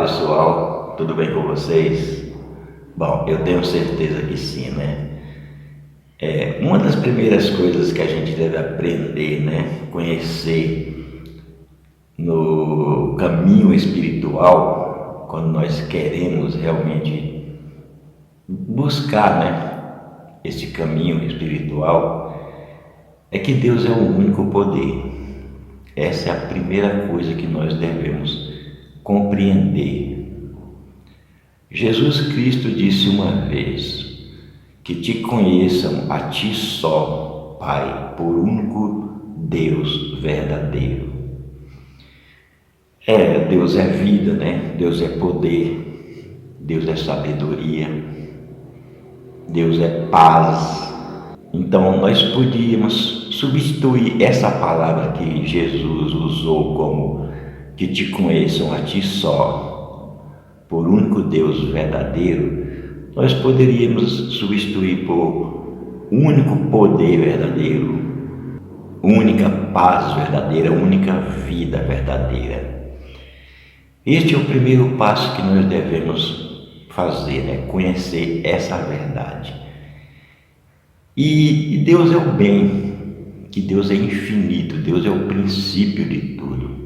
pessoal, tudo bem com vocês? Bom, eu tenho certeza que sim, né? Uma das primeiras coisas que a gente deve aprender, né? Conhecer no caminho espiritual, quando nós queremos realmente buscar, né? Esse caminho espiritual, é que Deus é o único poder. Essa é a primeira coisa que nós devemos compreender. Jesus Cristo disse uma vez: que te conheçam a ti só, Pai, por único Deus verdadeiro. Deus é vida, né? Deus é poder, Deus é sabedoria, Deus é paz. Então nós podíamos substituir essa palavra que Jesus usou como que te conheçam a ti só, por único Deus verdadeiro, nós poderíamos substituir por único poder verdadeiro, única paz verdadeira, única vida verdadeira. Este é o primeiro passo que nós devemos fazer, né? Conhecer essa verdade. E Deus é o bem, que Deus é infinito, Deus é o princípio de tudo.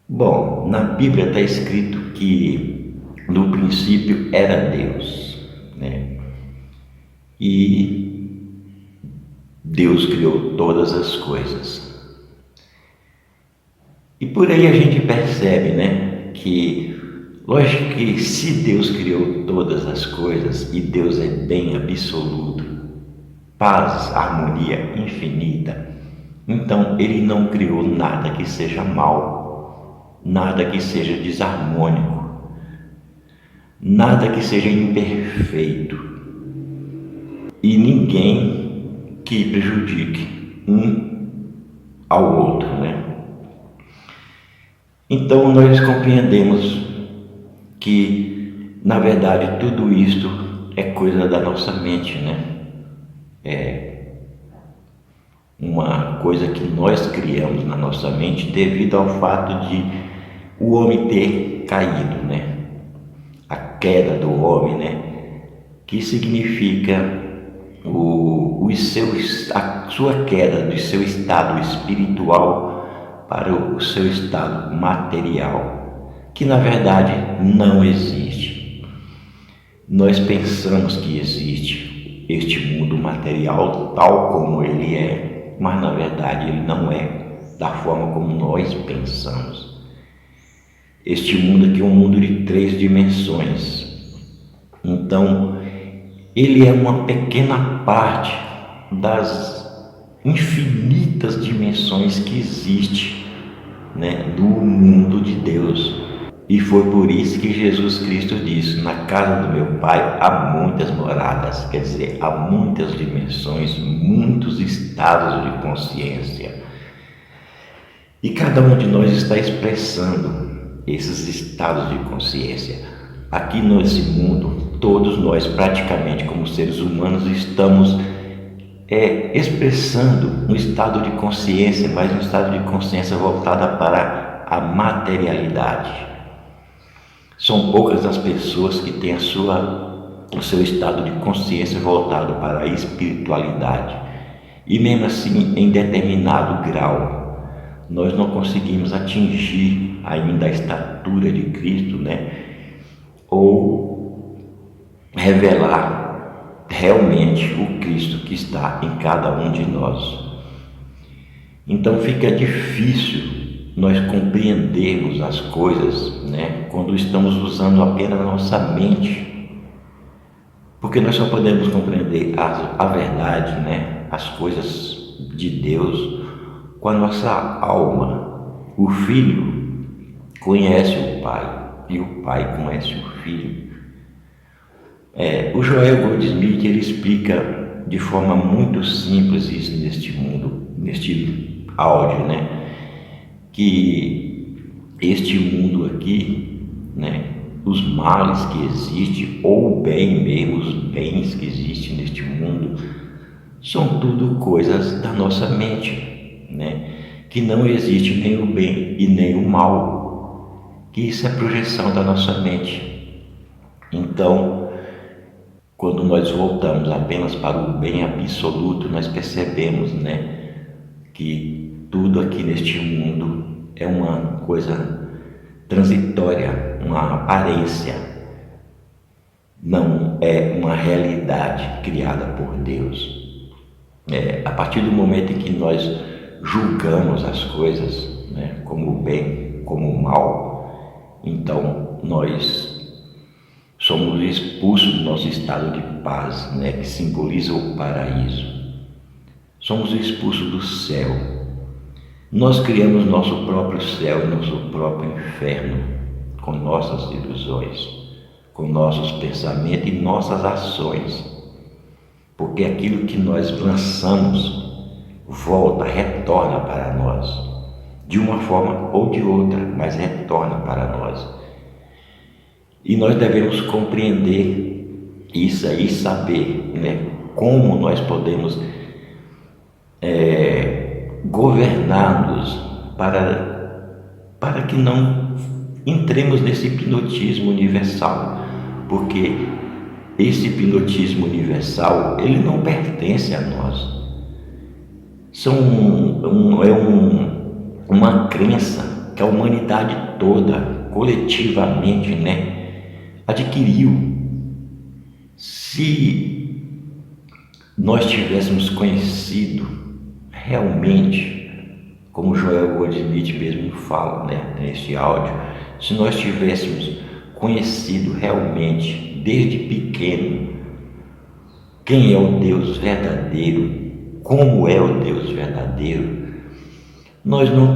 Bom, na Bíblia está escrito que no princípio era Deus, né? E Deus criou todas as coisas. E por aí a gente percebe, né, que lógico que se Deus criou todas as coisas e Deus é bem absoluto, paz, harmonia infinita, então Ele não criou nada que seja mal, nada que seja desarmônico, nada que seja imperfeito e ninguém que prejudique um ao outro, né? Então nós compreendemos que, na verdade, tudo isto é coisa da nossa mente, né? É uma coisa que nós criamos na nossa mente devido ao fato de o homem ter caído, né? A queda do homem, né? Que significa a sua queda do seu estado espiritual para o seu estado material, que na verdade não existe. Nós pensamos que existe este mundo material tal como ele é, mas na verdade ele não é da forma como nós pensamos. Este mundo aqui é um mundo de 3 dimensões. Então, ele é uma pequena parte das infinitas dimensões que existe, né, do mundo de Deus. E foi por isso que Jesus Cristo disse: na casa do meu Pai há muitas moradas, quer dizer, há muitas dimensões, muitos estados de consciência. E cada um de nós está expressando esses estados de consciência. Aqui nesse mundo, todos nós praticamente como seres humanos estamos expressando um estado de consciência, mas um estado de consciência voltada para a materialidade. São poucas as pessoas que têm o seu estado de consciência voltado para a espiritualidade. E mesmo assim, em determinado grau, nós não conseguimos atingir ainda a estatura de Cristo, né? Ou revelar realmente o Cristo que está em cada um de nós. Então fica difícil nós compreendermos as coisas, né, quando estamos usando apenas a nossa mente, porque nós só podemos compreender a verdade, né, as coisas de Deus com a nossa alma. O Filho conhece o Pai e o Pai conhece o Filho. O Joel Goldsmith, ele explica de forma muito simples isso neste áudio, né? Que este mundo aqui, né? Os males que existem, ou o bem mesmo, os bens que existem neste mundo, são tudo coisas da nossa mente, né? Que não existe nem o bem e nem o mal, que isso é projeção da nossa mente. Então, quando nós voltamos apenas para o bem absoluto, nós percebemos, que tudo aqui neste mundo é uma coisa transitória, uma aparência, não é uma realidade criada por Deus. A partir do momento em que nós julgamos as coisas, como o bem, como o mal, então nós somos expulsos do nosso estado de paz, que simboliza o paraíso. Somos expulsos do céu. Nós criamos nosso próprio céu e nosso próprio inferno com nossas ilusões, com nossos pensamentos e nossas ações. Porque aquilo que nós lançamos volta, retorna para nós, de uma forma ou de outra, mas retorna para nós. E nós devemos compreender isso aí, saber como nós podemos governar-nos para que não entremos nesse hipnotismo universal, porque esse hipnotismo universal, ele não pertence a nós. Uma crença que a humanidade toda, coletivamente, adquiriu. Se nós tivéssemos conhecido realmente, como Joel Goldsmith mesmo fala, nesse áudio, se nós tivéssemos conhecido realmente, desde pequeno, quem é o Deus verdadeiro, como é o Deus verdadeiro, nós não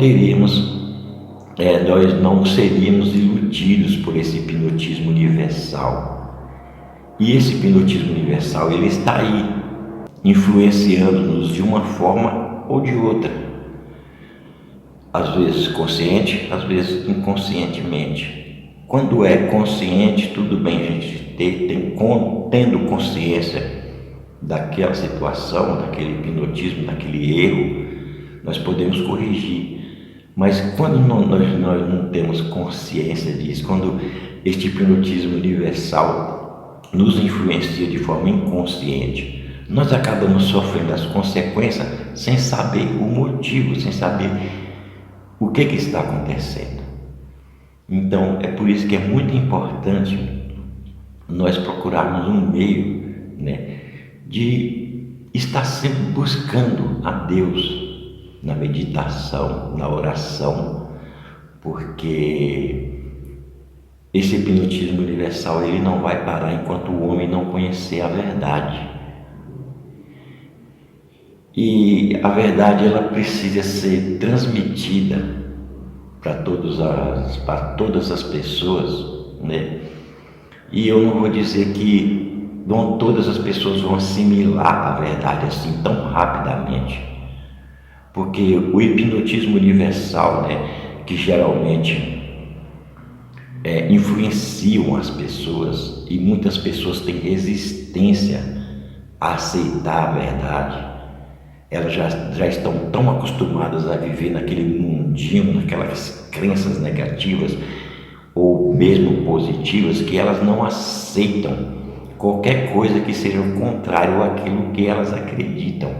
seríamos iludidos por esse hipnotismo universal. E esse hipnotismo universal, ele está aí, influenciando-nos de uma forma ou de outra. Às vezes consciente, às vezes inconscientemente. Quando é consciente, tudo bem a gente tendo consciência daquela situação, daquele hipnotismo, daquele erro, nós podemos corrigir. Mas quando nós não temos consciência disso, quando este hipnotismo universal nos influencia de forma inconsciente, nós acabamos sofrendo as consequências sem saber o motivo, sem saber o que está acontecendo. Então, é por isso que é muito importante nós procurarmos um meio, de estar sempre buscando a Deus na meditação, na oração, porque esse hipnotismo universal, ele não vai parar enquanto o homem não conhecer a verdade. E a verdade, ela precisa ser transmitida para todas as pessoas, E eu não vou dizer que todas as pessoas vão assimilar a verdade assim tão rapidamente, porque o hipnotismo universal, que geralmente influenciam as pessoas, e muitas pessoas têm resistência a aceitar a verdade. Elas já estão tão acostumadas a viver naquele mundinho, naquelas crenças negativas ou mesmo positivas, que elas não aceitam qualquer coisa que seja o contrário àquilo que elas acreditam.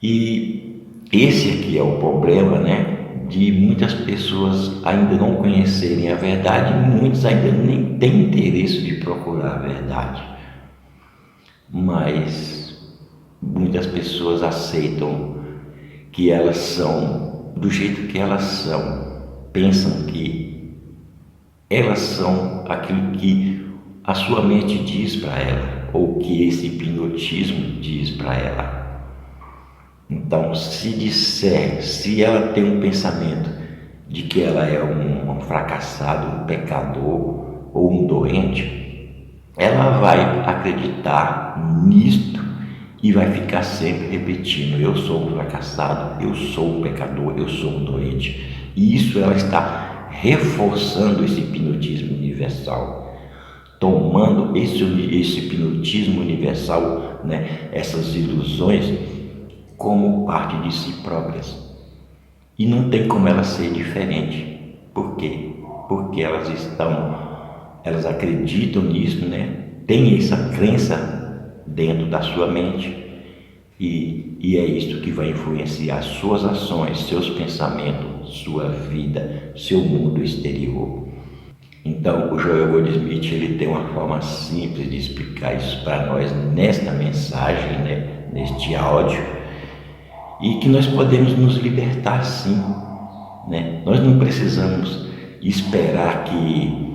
E esse aqui é o problema, de muitas pessoas ainda não conhecerem a verdade, e muitos ainda nem têm interesse de procurar a verdade. Mas muitas pessoas aceitam que elas são do jeito que elas são, pensam que elas são aquilo que a sua mente diz para ela, ou que esse hipnotismo diz para ela. Então, se ela tem um pensamento de que ela é um fracassado, um pecador ou um doente, ela vai acreditar nisto e vai ficar sempre repetindo: eu sou um fracassado, eu sou um pecador, eu sou um doente. E isso ela está reforçando esse hipnotismo universal, tomando esse hipnotismo universal, essas ilusões, como parte de si próprias. E não tem como ela ser diferente. Por quê? Porque elas acreditam nisso, né? Tem essa crença dentro da sua mente e é isso que vai influenciar suas ações, seus pensamentos, sua vida, seu mundo exterior. Então, o Joel Goldsmith ele tem uma forma simples de explicar isso para nós nesta mensagem, né? Neste áudio, e que nós podemos nos libertar sim, né? Nós não precisamos esperar que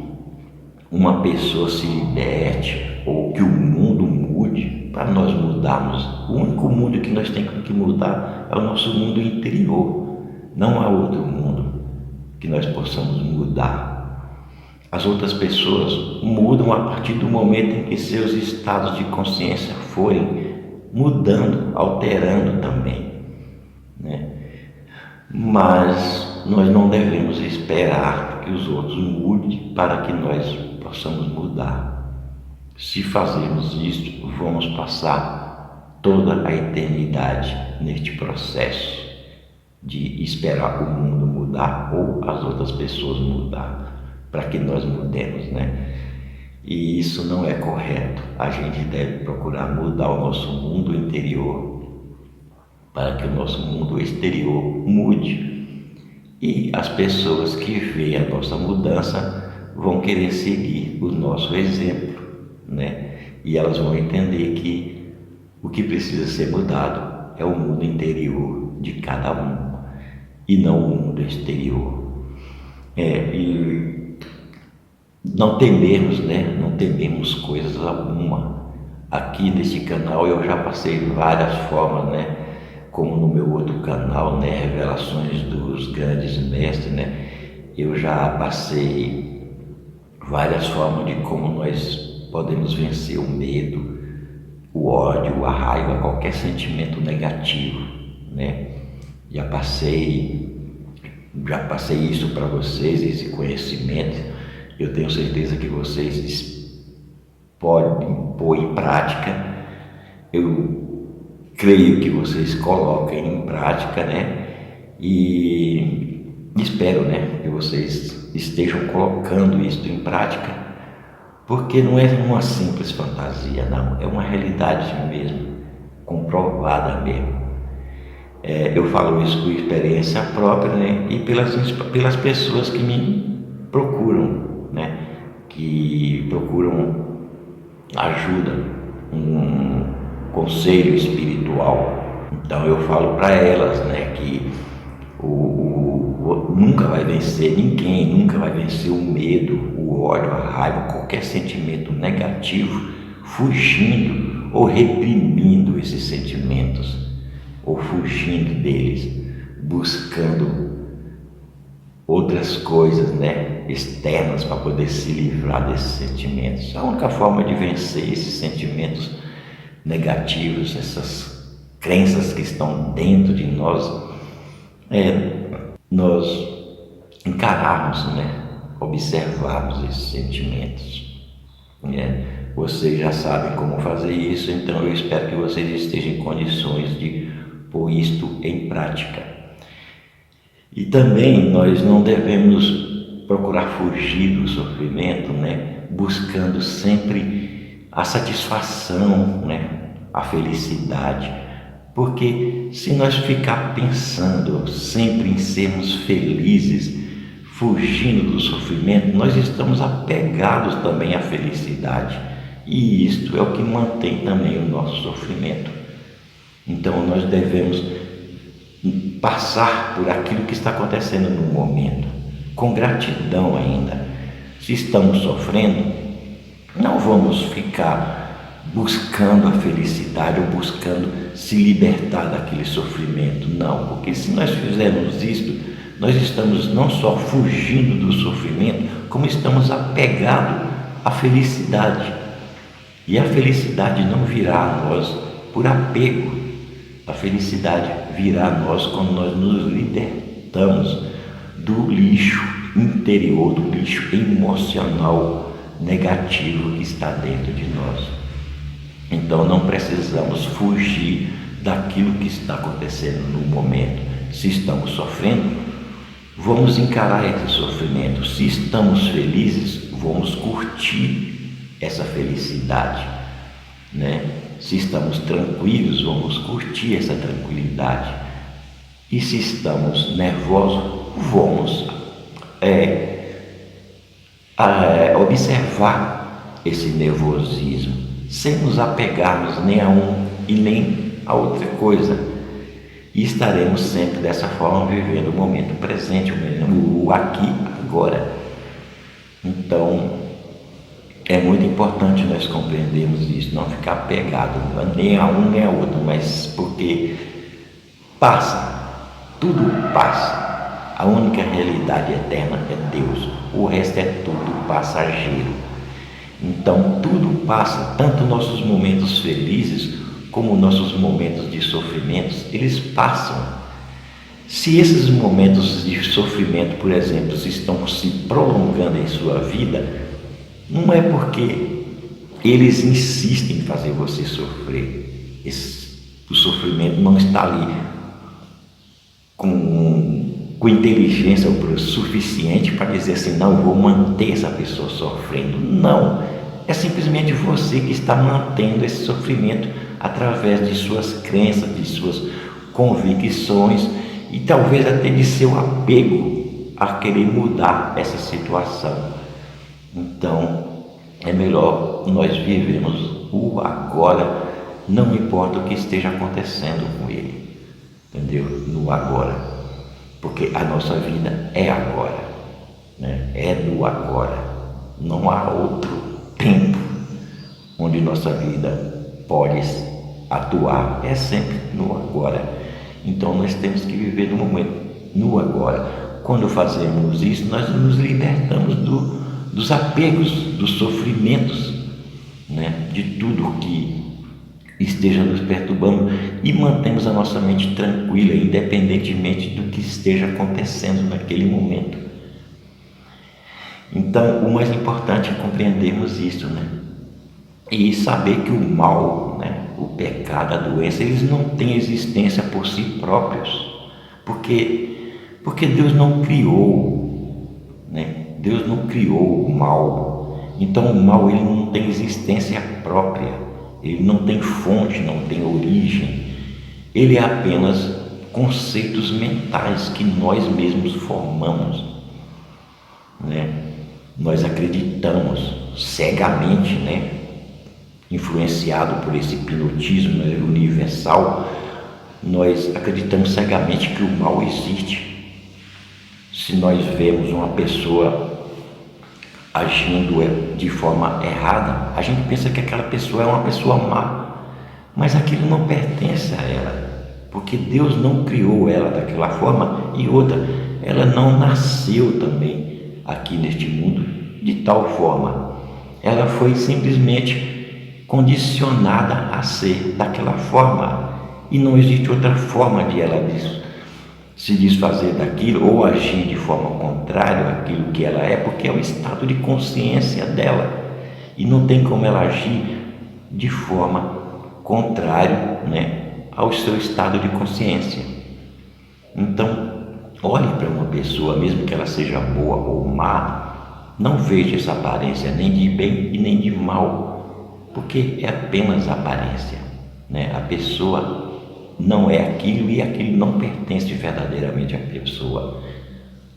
uma pessoa se liberte ou que o mundo mude para nós mudarmos. O único mundo que nós temos que mudar é o nosso mundo interior. Não há outro mundo que nós possamos mudar. As outras pessoas mudam a partir do momento em que seus estados de consciência forem mudando, alterando também, né? Mas nós não devemos esperar que os outros mudem para que nós possamos mudar. Se fazermos isso, vamos passar toda a eternidade neste processo de esperar o mundo mudar ou as outras pessoas mudar para que nós mudemos, né? E isso não é correto. A gente deve procurar mudar o nosso mundo interior para que o nosso mundo exterior mude. E as pessoas que veem a nossa mudança vão querer seguir o nosso exemplo, né? E elas vão entender que o que precisa ser mudado é o mundo interior de cada um e não o mundo exterior. E não tememos, né? Não tememos coisas alguma. Aqui nesse canal eu já passei várias formas, né? Como no meu outro canal, né? Revelações dos Grandes Mestres, né? Eu já passei várias formas de como nós podemos vencer o medo, o ódio, a raiva, qualquer sentimento negativo, né? Já passei isso para vocês, esse conhecimento. Eu tenho certeza que vocês podem pôr em prática. Eu creio que vocês coloquem em prática, né? E espero, né, que vocês estejam colocando isso em prática, porque não é uma simples fantasia, não. É uma realidade mesmo, comprovada mesmo. Eu falo isso por experiência própria, né? E pelas pessoas que me procuram, né? Que procuram ajuda, um conselho espiritual. Então eu falo para elas, né, que nunca vai vencer ninguém, nunca vai vencer o medo, o ódio, a raiva, qualquer sentimento negativo, fugindo ou reprimindo esses sentimentos, ou fugindo deles, buscando outras coisas, né, externas para poder se livrar desses sentimentos. A única forma de vencer esses sentimentos negativos, essas crenças que estão dentro de nós, é nós encararmos, né, observarmos esses sentimentos, né? Vocês já sabem como fazer isso, então eu espero que vocês estejam em condições de pôr isto em prática. E também nós não devemos procurar fugir do sofrimento, né? Buscando sempre a satisfação, né? A felicidade. Porque se nós ficar pensando sempre em sermos felizes, fugindo do sofrimento, nós estamos apegados também à felicidade. E isto é o que mantém também o nosso sofrimento. Então nós devemos passar por aquilo que está acontecendo no momento, com gratidão ainda. Se estamos sofrendo, não vamos ficar buscando a felicidade ou buscando se libertar daquele sofrimento, não, porque se nós fizermos isso, nós estamos não só fugindo do sofrimento, como estamos apegados à felicidade. E a felicidade não virá a nós por apego. A felicidade virá a nós quando nós nos libertamos do lixo interior, do lixo emocional negativo que está dentro de nós. Então não precisamos fugir daquilo que está acontecendo no momento. Se estamos sofrendo, vamos encarar esse sofrimento. Se estamos felizes, vamos curtir essa felicidade, né? Se estamos tranquilos, vamos curtir essa tranquilidade. E se estamos nervosos, vamos observar esse nervosismo, sem nos apegarmos nem a um e nem a outra coisa. E estaremos sempre dessa forma, vivendo o momento presente, o aqui, agora. Então, é muito importante nós compreendermos isso, não ficar apegado nem a um nem a outro, mas porque passa, tudo passa. A única realidade eterna é Deus, o resto é tudo passageiro. Então tudo passa, tanto nossos momentos felizes como nossos momentos de sofrimentos, eles passam. Se esses momentos de sofrimento, por exemplo, estão se prolongando em sua vida, não é porque eles insistem em fazer você sofrer. O sofrimento não está ali com inteligência suficiente para dizer assim, não, eu vou manter essa pessoa sofrendo. Não, é simplesmente você que está mantendo esse sofrimento através de suas crenças, de suas convicções e talvez até de seu apego a querer mudar essa situação. Então, é melhor nós vivermos o agora, não importa o que esteja acontecendo com ele, entendeu? No agora. Porque a nossa vida é agora, né? É no agora, não há outro tempo onde nossa vida pode atuar, é sempre no agora. Então nós temos que viver no momento, no agora. Quando fazemos isso, nós nos libertamos dos apegos, dos sofrimentos, né? De tudo que esteja nos perturbando e mantemos a nossa mente tranquila, independentemente do que esteja acontecendo naquele momento. Então, o mais importante é compreendermos isso, né? E saber que o mal, né? O pecado, a doença, eles não têm existência por si próprios, porque Deus não criou, né? Deus não criou o mal. Então, o mal ele não tem existência própria. Ele não tem fonte, não tem origem. Ele é apenas conceitos mentais que nós mesmos formamos, né? Nós acreditamos cegamente, né? Influenciado por esse hipnotismo universal, nós acreditamos cegamente que o mal existe. Se nós vemos uma pessoa agindo de forma errada, a gente pensa que aquela pessoa é uma pessoa má, mas aquilo não pertence a ela, porque Deus não criou ela daquela forma, e outra, ela não nasceu também aqui neste mundo de tal forma. Ela foi simplesmente condicionada a ser daquela forma, e não existe outra forma de ela se desfazer daquilo ou agir de forma contrária àquilo que ela é, porque é o estado de consciência dela e não tem como ela agir de forma contrária, né, ao seu estado de consciência. Então, olhe para uma pessoa, mesmo que ela seja boa ou má, não veja essa aparência nem de bem e nem de mal, porque é apenas aparência, né? A pessoa não é aquilo e aquilo não pertence verdadeiramente à pessoa.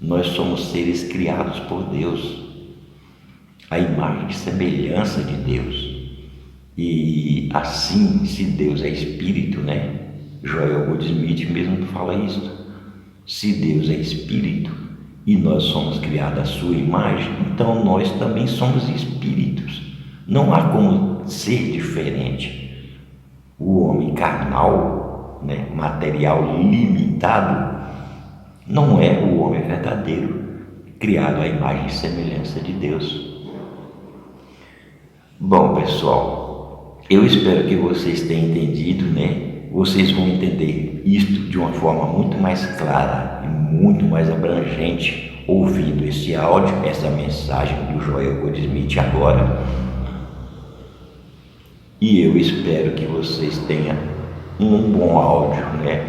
Nós somos seres criados por Deus, a imagem e semelhança de Deus. E assim, se Deus é espírito, né? Joel Goldsmith mesmo fala isso. Se Deus é espírito e nós somos criados à sua imagem, então nós também somos espíritos. Não há como ser diferente. O homem carnal, né, material limitado, não é o homem verdadeiro, criado à imagem e semelhança de Deus. Bom, pessoal, eu espero que vocês tenham entendido, né? Vocês vão entender isto de uma forma muito mais clara e muito mais abrangente ouvindo esse áudio, essa mensagem do Joel Goldsmith agora. E eu espero que vocês tenham um bom áudio, né?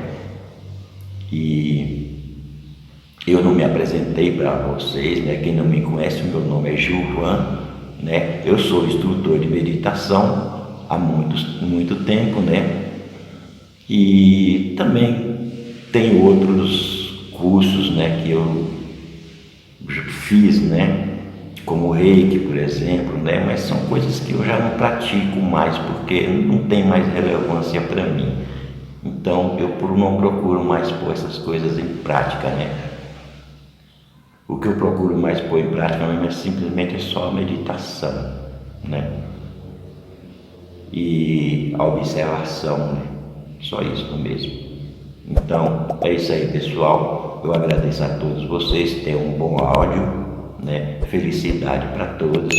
E Eu não me apresentei para vocês, né? Quem não me conhece, meu nome é Gilvan, né? Eu sou instrutor de meditação há muito tempo, né? E também tem outros cursos, né, que eu fiz, né? Como o Reiki, por exemplo, né? Mas são coisas que eu já não pratico mais porque não tem mais relevância para mim. Então eu não procuro mais pôr essas coisas em prática, né? O que eu procuro mais pôr em prática mesmo é simplesmente só a meditação, né? E a observação, né? Só isso mesmo. Então é isso aí, pessoal. Eu agradeço a todos vocês, tenham um bom áudio, né? Felicidade para todos.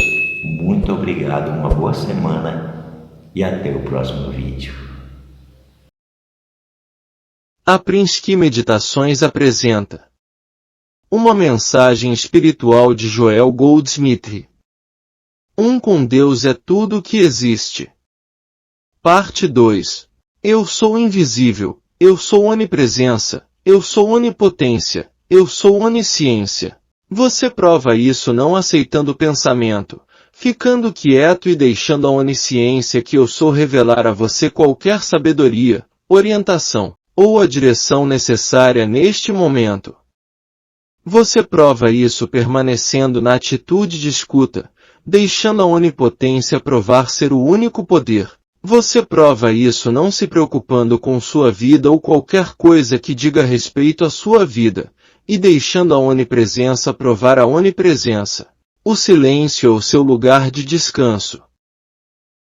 Muito obrigado, uma boa semana e até o próximo vídeo. A Prinsky Meditações apresenta uma mensagem espiritual de Joel Goldsmith. Com Deus é tudo o que existe. Parte 2. Eu sou invisível, eu sou onipresença, eu sou onipotência, eu sou onisciência. Você prova isso não aceitando o pensamento, ficando quieto e deixando a onisciência que eu sou revelar a você qualquer sabedoria, orientação, ou a direção necessária neste momento. Você prova isso permanecendo na atitude de escuta, deixando a onipotência provar ser o único poder. Você prova isso não se preocupando com sua vida ou qualquer coisa que diga respeito à sua vida, e deixando a onipresença provar a onipresença. O silêncio é o seu lugar de descanso.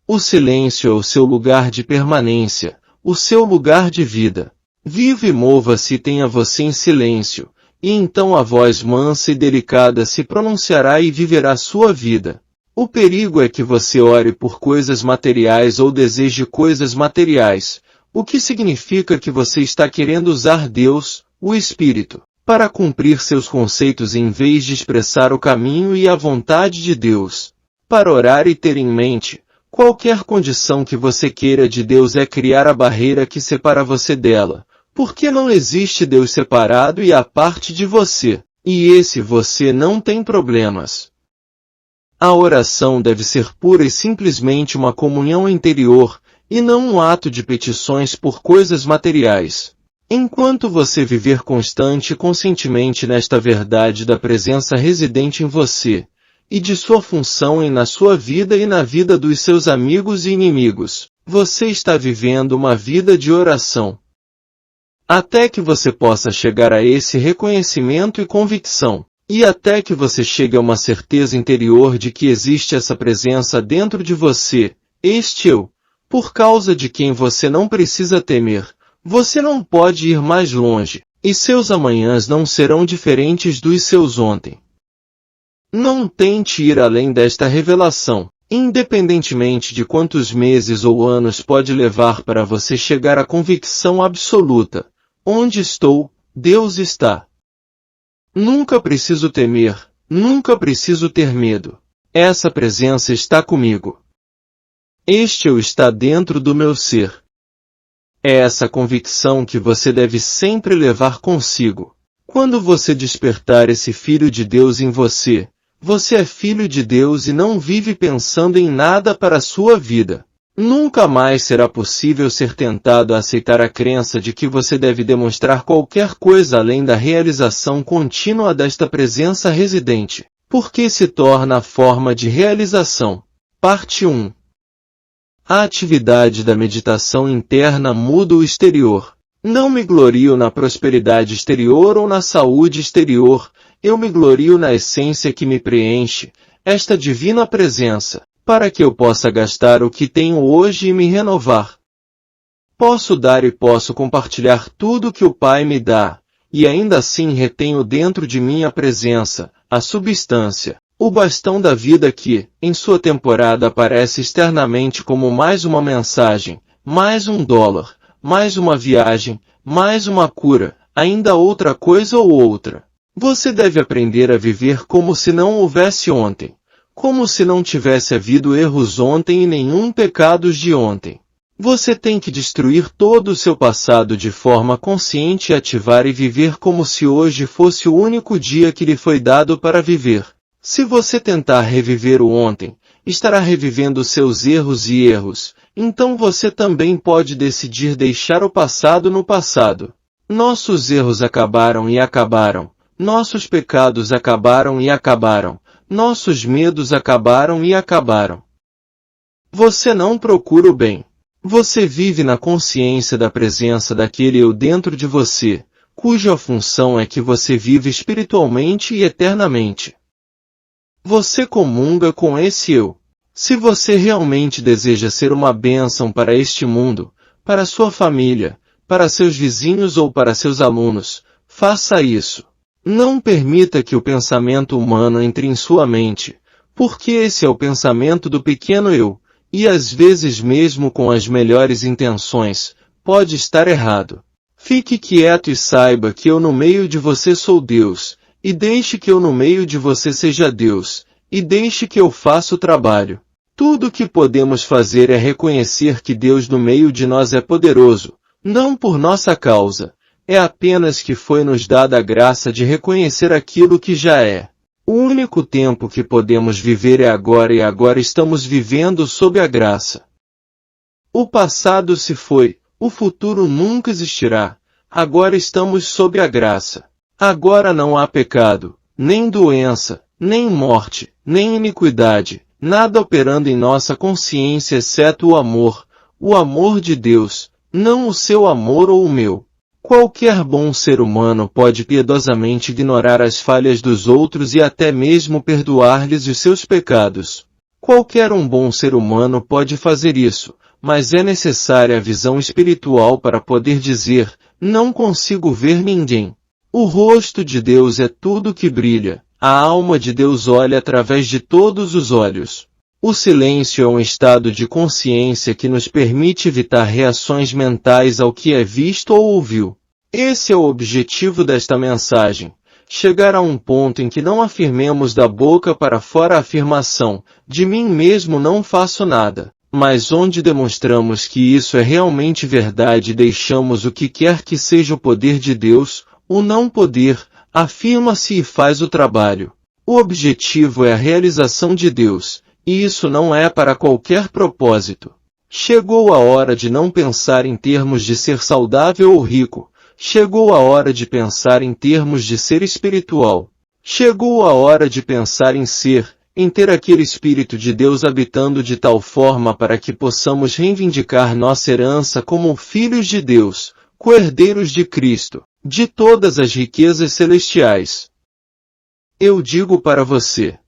O silêncio é o seu lugar de permanência, o seu lugar de vida. Viva e mova-se e tenha você em silêncio, e então a voz mansa e delicada se pronunciará e viverá sua vida. O perigo é que você ore por coisas materiais ou deseje coisas materiais, o que significa que você está querendo usar Deus, o Espírito, para cumprir seus conceitos em vez de expressar o caminho e a vontade de Deus. Para orar e ter em mente, qualquer condição que você queira de Deus é criar a barreira que separa você dela, porque não existe Deus separado e à parte de você, e esse você não tem problemas. A oração deve ser pura e simplesmente uma comunhão interior, e não um ato de petições por coisas materiais. Enquanto você viver constante e conscientemente nesta verdade da presença residente em você, e de sua função na sua vida e na vida dos seus amigos e inimigos, você está vivendo uma vida de oração. Até que você possa chegar a esse reconhecimento e convicção, e até que você chegue a uma certeza interior de que existe essa presença dentro de você, este eu, por causa de quem você não precisa temer, você não pode ir mais longe, e seus amanhãs não serão diferentes dos seus ontem. Não tente ir além desta revelação, independentemente de quantos meses ou anos pode levar para você chegar à convicção absoluta. Onde estou, Deus está. Nunca preciso temer, nunca preciso ter medo. Essa presença está comigo. Este eu está dentro do meu ser. É essa convicção que você deve sempre levar consigo. Quando você despertar esse Filho de Deus em você, você é filho de Deus e não vive pensando em nada para a sua vida. Nunca mais será possível ser tentado a aceitar a crença de que você deve demonstrar qualquer coisa além da realização contínua desta presença residente, porque se torna a forma de realização. Parte 1. A atividade da meditação interna muda o exterior. Não me glorio na prosperidade exterior ou na saúde exterior, eu me glorio na essência que me preenche, esta divina presença, para que eu possa gastar o que tenho hoje e me renovar. Posso dar e posso compartilhar tudo que o Pai me dá, e ainda assim retenho dentro de mim a presença, a substância, o bastão da vida que, em sua temporada aparece externamente como mais uma mensagem, mais $1, mais uma viagem, mais uma cura, ainda outra coisa ou outra. Você deve aprender a viver como se não houvesse ontem. Como se não tivesse havido erros ontem e nenhum pecados de ontem. Você tem que destruir todo o seu passado de forma consciente e ativar e viver como se hoje fosse o único dia que lhe foi dado para viver. Se você tentar reviver o ontem, estará revivendo seus erros e erros, então você também pode decidir deixar o passado no passado. Nossos erros acabaram e acabaram, nossos pecados acabaram e acabaram, nossos medos acabaram e acabaram. Você não procura o bem. Você vive na consciência da presença daquele eu dentro de você, cuja função é que você vive espiritualmente e eternamente. Você comunga com esse eu. Se você realmente deseja ser uma bênção para este mundo, para sua família, para seus vizinhos ou para seus alunos, faça isso. Não permita que o pensamento humano entre em sua mente, porque esse é o pensamento do pequeno eu. E às vezes mesmo com as melhores intenções, pode estar errado. Fique quieto e saiba que eu no meio de você sou Deus, e deixe que eu no meio de você seja Deus, e deixe que eu faça o trabalho. Tudo o que podemos fazer é reconhecer que Deus no meio de nós é poderoso, não por nossa causa, é apenas que foi-nos dada a graça de reconhecer aquilo que já é. O único tempo que podemos viver é agora e agora estamos vivendo sob a graça. O passado se foi, o futuro nunca existirá, agora estamos sob a graça. Agora não há pecado, nem doença, nem morte, nem iniquidade, nada operando em nossa consciência exceto o amor de Deus, não o seu amor ou o meu. Qualquer bom ser humano pode piedosamente ignorar as falhas dos outros e até mesmo perdoar-lhes os seus pecados. Qualquer um bom ser humano pode fazer isso, mas é necessária a visão espiritual para poder dizer, não consigo ver ninguém. O rosto de Deus é tudo que brilha, a alma de Deus olha através de todos os olhos. O silêncio é um estado de consciência que nos permite evitar reações mentais ao que é visto ou ouviu. Esse é o objetivo desta mensagem, chegar a um ponto em que não afirmemos da boca para fora a afirmação, de mim mesmo não faço nada, mas onde demonstramos que isso é realmente verdade e deixamos o que quer que seja o poder de Deus, o não poder, afirma-se e faz o trabalho. O objetivo é a realização de Deus. E isso não é para qualquer propósito. Chegou a hora de não pensar em termos de ser saudável ou rico. Chegou a hora de pensar em termos de ser espiritual. Chegou a hora de pensar em ser, em ter aquele Espírito de Deus habitando de tal forma para que possamos reivindicar nossa herança como filhos de Deus, co-herdeiros de Cristo, de todas as riquezas celestiais. Eu digo para você.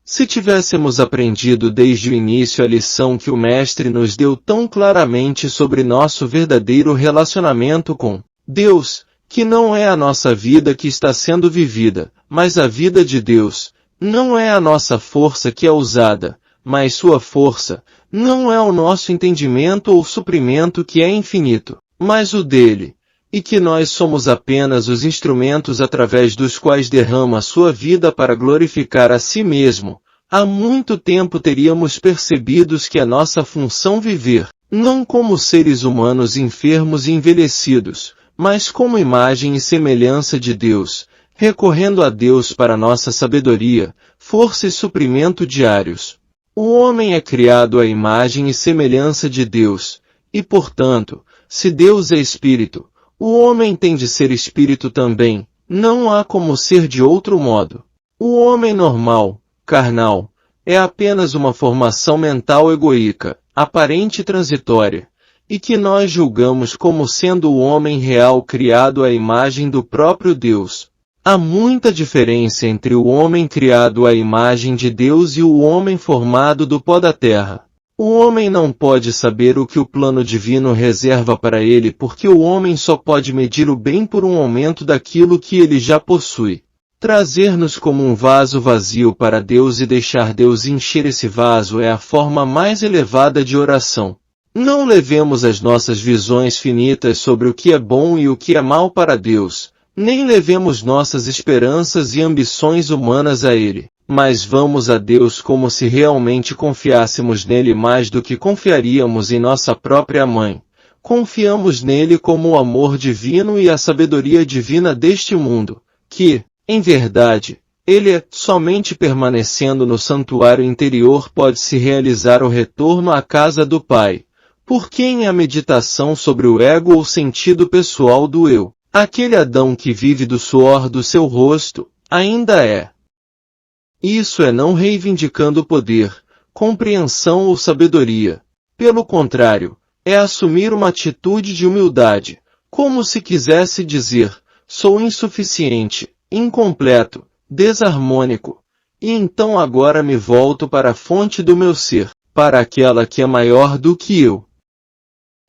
Se tivéssemos aprendido desde o início a lição que o Mestre nos deu tão claramente sobre nosso verdadeiro relacionamento com Deus, que não é a nossa vida que está sendo vivida, mas a vida de Deus, não é a nossa força que é usada, mas sua força, não é o nosso entendimento ou suprimento que é infinito, mas o dele, e que nós somos apenas os instrumentos através dos quais derrama sua vida para glorificar a si mesmo, há muito tempo teríamos percebido que a nossa função viver, não como seres humanos enfermos e envelhecidos, mas como imagem e semelhança de Deus, recorrendo a Deus para nossa sabedoria, força e suprimento diários. O homem é criado à imagem e semelhança de Deus, e portanto, se Deus é Espírito, o homem tem de ser espírito também, não há como ser de outro modo. O homem normal, carnal, é apenas uma formação mental egoísta, aparente e transitória, e que nós julgamos como sendo o homem real criado à imagem do próprio Deus. Há muita diferença entre o homem criado à imagem de Deus e o homem formado do pó da terra. O homem não pode saber o que o plano divino reserva para ele porque o homem só pode medir o bem por um aumento daquilo que ele já possui. Trazer-nos como um vaso vazio para Deus e deixar Deus encher esse vaso é a forma mais elevada de oração. Não levemos as nossas visões finitas sobre o que é bom e o que é mal para Deus, nem levemos nossas esperanças e ambições humanas a Ele. mas vamos a Deus como se realmente confiássemos nele mais do que confiaríamos em nossa própria mãe. Confiamos nele como o amor divino e a sabedoria divina deste mundo, que, em verdade, ele é, somente permanecendo no santuário interior pode-se realizar o retorno à casa do Pai. Por quem a meditação sobre o ego ou sentido pessoal do eu, aquele Adão que vive do suor do seu rosto, ainda é. Isso é não reivindicando poder, compreensão ou sabedoria. Pelo contrário, é assumir uma atitude de humildade, como se quisesse dizer, sou insuficiente, incompleto, desarmônico, e então agora me volto para a fonte do meu ser, para aquela que é maior do que eu.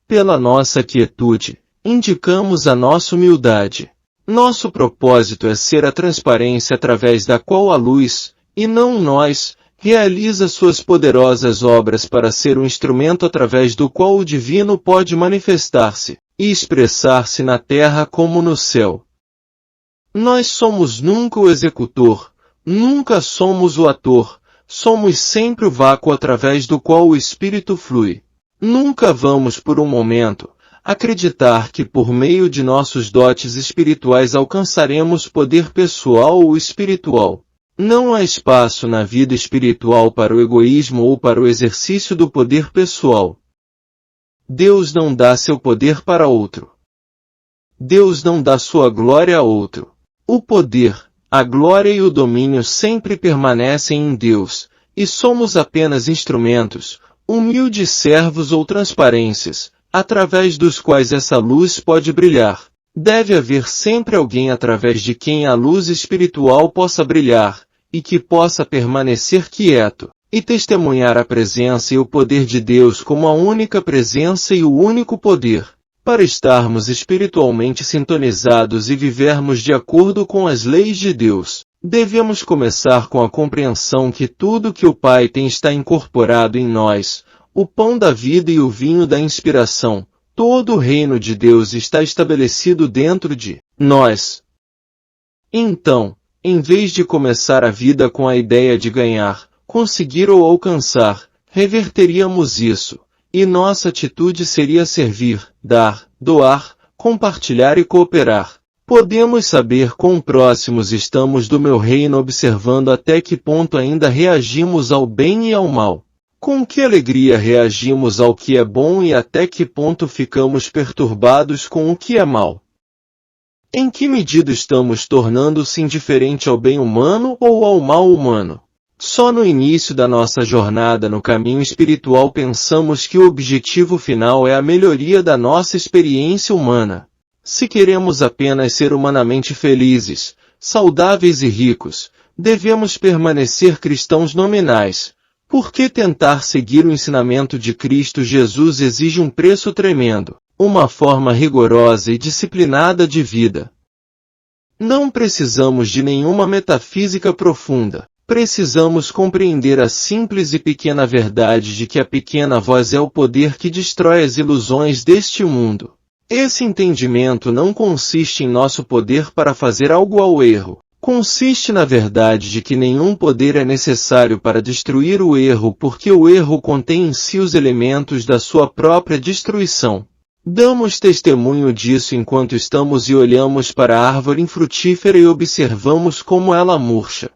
Pela nossa quietude, indicamos a nossa humildade. Nosso propósito é ser a transparência através da qual a luz, e não nós, realiza suas poderosas obras para ser um instrumento através do qual o divino pode manifestar-se e expressar-se na terra como no céu. Nós somos nunca o executor, nunca somos o ator, somos sempre o vácuo através do qual o espírito flui. Nunca vamos por um momento acreditar que por meio de nossos dotes espirituais alcançaremos poder pessoal ou espiritual. Não há espaço na vida espiritual para o egoísmo ou para o exercício do poder pessoal. Deus não dá seu poder para outro. Deus não dá sua glória a outro. O poder, a glória e o domínio sempre permanecem em Deus, e somos apenas instrumentos, humildes servos ou transparências, através dos quais essa luz pode brilhar. Deve haver sempre alguém através de quem a luz espiritual possa brilhar, e que possa permanecer quieto, e testemunhar a presença e o poder de Deus como a única presença e o único poder. Para estarmos espiritualmente sintonizados e vivermos de acordo com as leis de Deus, devemos começar com a compreensão que tudo que o Pai tem está incorporado em nós, o pão da vida e o vinho da inspiração. Todo o reino de Deus está estabelecido dentro de nós. Então, em vez de começar a vida com a ideia de ganhar, conseguir ou alcançar, reverteríamos isso, e nossa atitude seria servir, dar, doar, compartilhar e cooperar. Podemos saber quão próximos estamos do meu reino observando até que ponto ainda reagimos ao bem e ao mal. Com que alegria reagimos ao que é bom e até que ponto ficamos perturbados com o que é mal? Em que medida estamos tornando-se indiferente ao bem humano ou ao mal humano? Só no início da nossa jornada no caminho espiritual pensamos que o objetivo final é a melhoria da nossa experiência humana. Se queremos apenas ser humanamente felizes, saudáveis e ricos, devemos permanecer cristãos nominais. Por que tentar seguir o ensinamento de Cristo Jesus exige um preço tremendo, uma forma rigorosa e disciplinada de vida? Não precisamos de nenhuma metafísica profunda. Precisamos compreender a simples e pequena verdade de que a pequena voz é o poder que destrói as ilusões deste mundo. Esse entendimento não consiste em nosso poder para fazer algo ao erro. Consiste na verdade de que nenhum poder é necessário para destruir o erro porque o erro contém em si os elementos da sua própria destruição. Damos testemunho disso enquanto estamos e olhamos para a árvore infrutífera e observamos como ela murcha.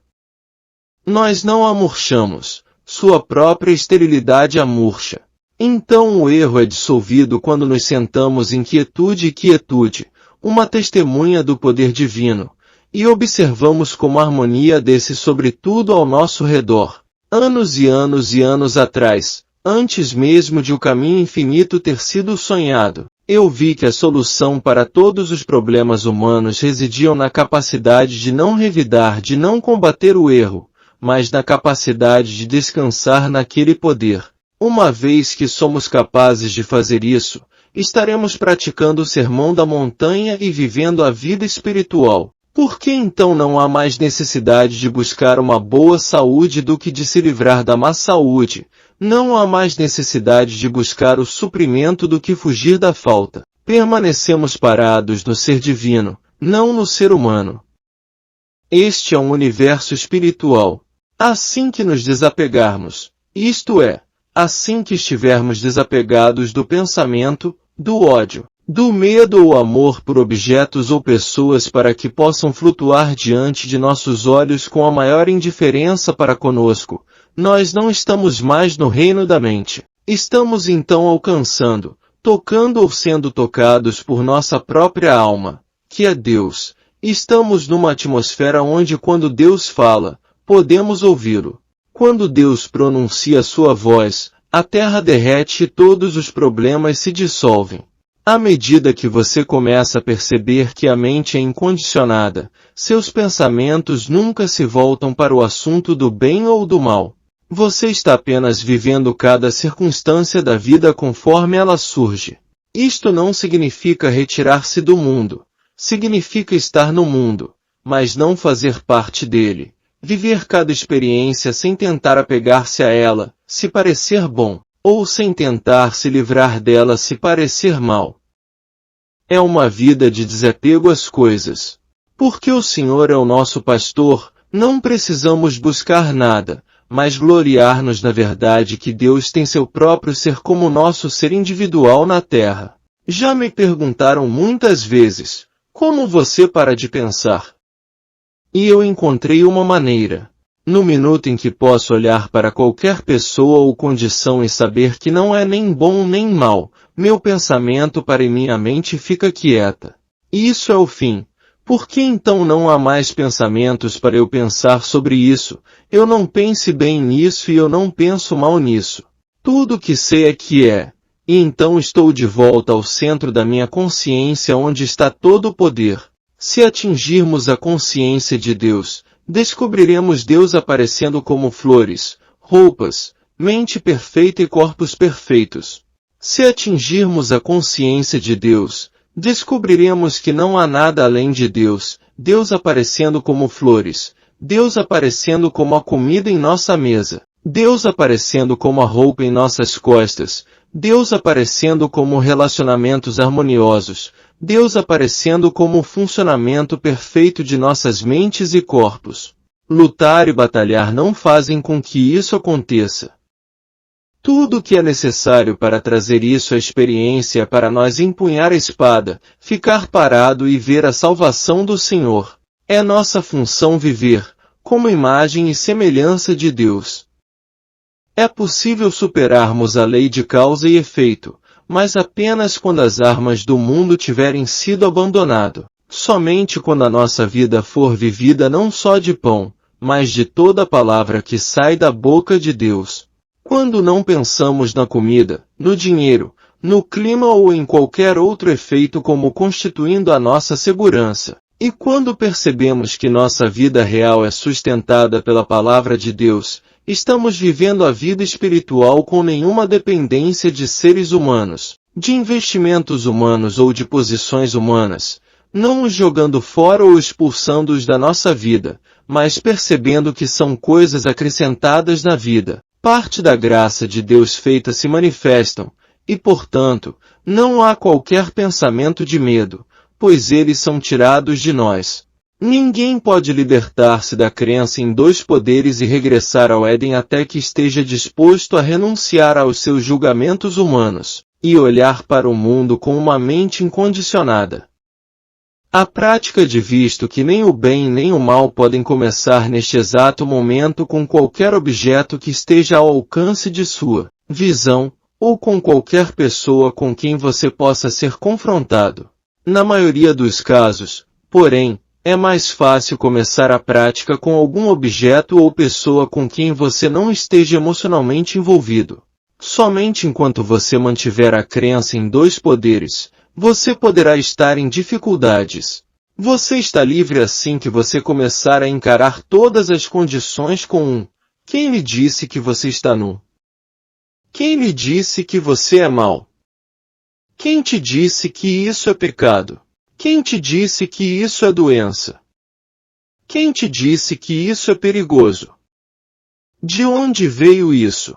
Nós não a murchamos, sua própria esterilidade a murcha. Então o erro é dissolvido quando nos sentamos em quietude, uma testemunha do poder divino, e observamos como a harmonia desce sobre tudo ao nosso redor. Anos e anos e anos atrás, antes mesmo de o caminho infinito ter sido sonhado, eu vi que a solução para todos os problemas humanos residiam na capacidade de não revidar, de não combater o erro, mas na capacidade de descansar naquele poder. Uma vez que somos capazes de fazer isso, estaremos praticando o sermão da montanha e vivendo a vida espiritual. Por que então não há mais necessidade de buscar uma boa saúde do que de se livrar da má saúde? Não há mais necessidade de buscar o suprimento do que fugir da falta. Permanecemos parados no ser divino, não no ser humano. Este é um universo espiritual. Assim que nos desapegarmos, isto é, assim que estivermos desapegados do pensamento, do ódio, do medo ou amor por objetos ou pessoas para que possam flutuar diante de nossos olhos com a maior indiferença para conosco, nós não estamos mais no reino da mente. Estamos então alcançando, tocando ou sendo tocados por nossa própria alma, que é Deus. Estamos numa atmosfera onde quando Deus fala, podemos ouvi-lo. Quando Deus pronuncia sua voz, a terra derrete e todos os problemas se dissolvem. À medida que você começa a perceber que a mente é incondicionada, seus pensamentos nunca se voltam para o assunto do bem ou do mal. Você está apenas vivendo cada circunstância da vida conforme ela surge. Isto não significa retirar-se do mundo. Significa estar no mundo, mas não fazer parte dele. Viver cada experiência sem tentar apegar-se a ela, se parecer bom, ou sem tentar se livrar dela se parecer mal. É uma vida de desapego às coisas. Porque o Senhor é o nosso pastor, não precisamos buscar nada, mas gloriar-nos na verdade que Deus tem seu próprio ser como nosso ser individual na terra. Já me perguntaram muitas vezes, como você para de pensar? E eu encontrei uma maneira. No minuto em que posso olhar para qualquer pessoa ou condição e saber que não é nem bom nem mal, meu pensamento para minha mente fica quieta. E isso é o fim. Por que então não há mais pensamentos para eu pensar sobre isso? Eu não pense bem nisso e eu não penso mal nisso. Tudo o que sei é que é. E então estou de volta ao centro da minha consciência onde está todo o poder. Se atingirmos a consciência de Deus, descobriremos Deus aparecendo como flores, roupas, mente perfeita e corpos perfeitos. Se atingirmos a consciência de Deus, descobriremos que não há nada além de Deus, Deus aparecendo como flores, Deus aparecendo como a comida em nossa mesa, Deus aparecendo como a roupa em nossas costas, Deus aparecendo como relacionamentos harmoniosos, Deus aparecendo como o funcionamento perfeito de nossas mentes e corpos. Lutar e batalhar não fazem com que isso aconteça. Tudo o que é necessário para trazer isso à experiência é para nós empunhar a espada, ficar parado e ver a salvação do Senhor. É nossa função viver, como imagem e semelhança de Deus. É possível superarmos a lei de causa e efeito, mas apenas quando as armas do mundo tiverem sido abandonado. Somente quando a nossa vida for vivida não só de pão, mas de toda a palavra que sai da boca de Deus. Quando não pensamos na comida, no dinheiro, no clima ou em qualquer outro efeito como constituindo a nossa segurança. E quando percebemos que nossa vida real é sustentada pela palavra de Deus, estamos vivendo a vida espiritual com nenhuma dependência de seres humanos, de investimentos humanos ou de posições humanas, não os jogando fora ou expulsando-os da nossa vida, mas percebendo que são coisas acrescentadas na vida, parte da graça de Deus feita se manifestam, e portanto, não há qualquer pensamento de medo, pois eles são tirados de nós. Ninguém pode libertar-se da crença em dois poderes e regressar ao Éden até que esteja disposto a renunciar aos seus julgamentos humanos, e olhar para o mundo com uma mente incondicionada. A prática de visto que nem o bem nem o mal podem começar neste exato momento com qualquer objeto que esteja ao alcance de sua visão, ou com qualquer pessoa com quem você possa ser confrontado. Na maioria dos casos, porém, é mais fácil começar a prática com algum objeto ou pessoa com quem você não esteja emocionalmente envolvido. Somente enquanto você mantiver a crença em dois poderes, você poderá estar em dificuldades. Você está livre assim que você começar a encarar todas as condições com um. Quem lhe disse que você está nu? Quem lhe disse que você é mau? Quem te disse que isso é pecado? Quem te disse que isso é doença? Quem te disse que isso é perigoso? De onde veio isso?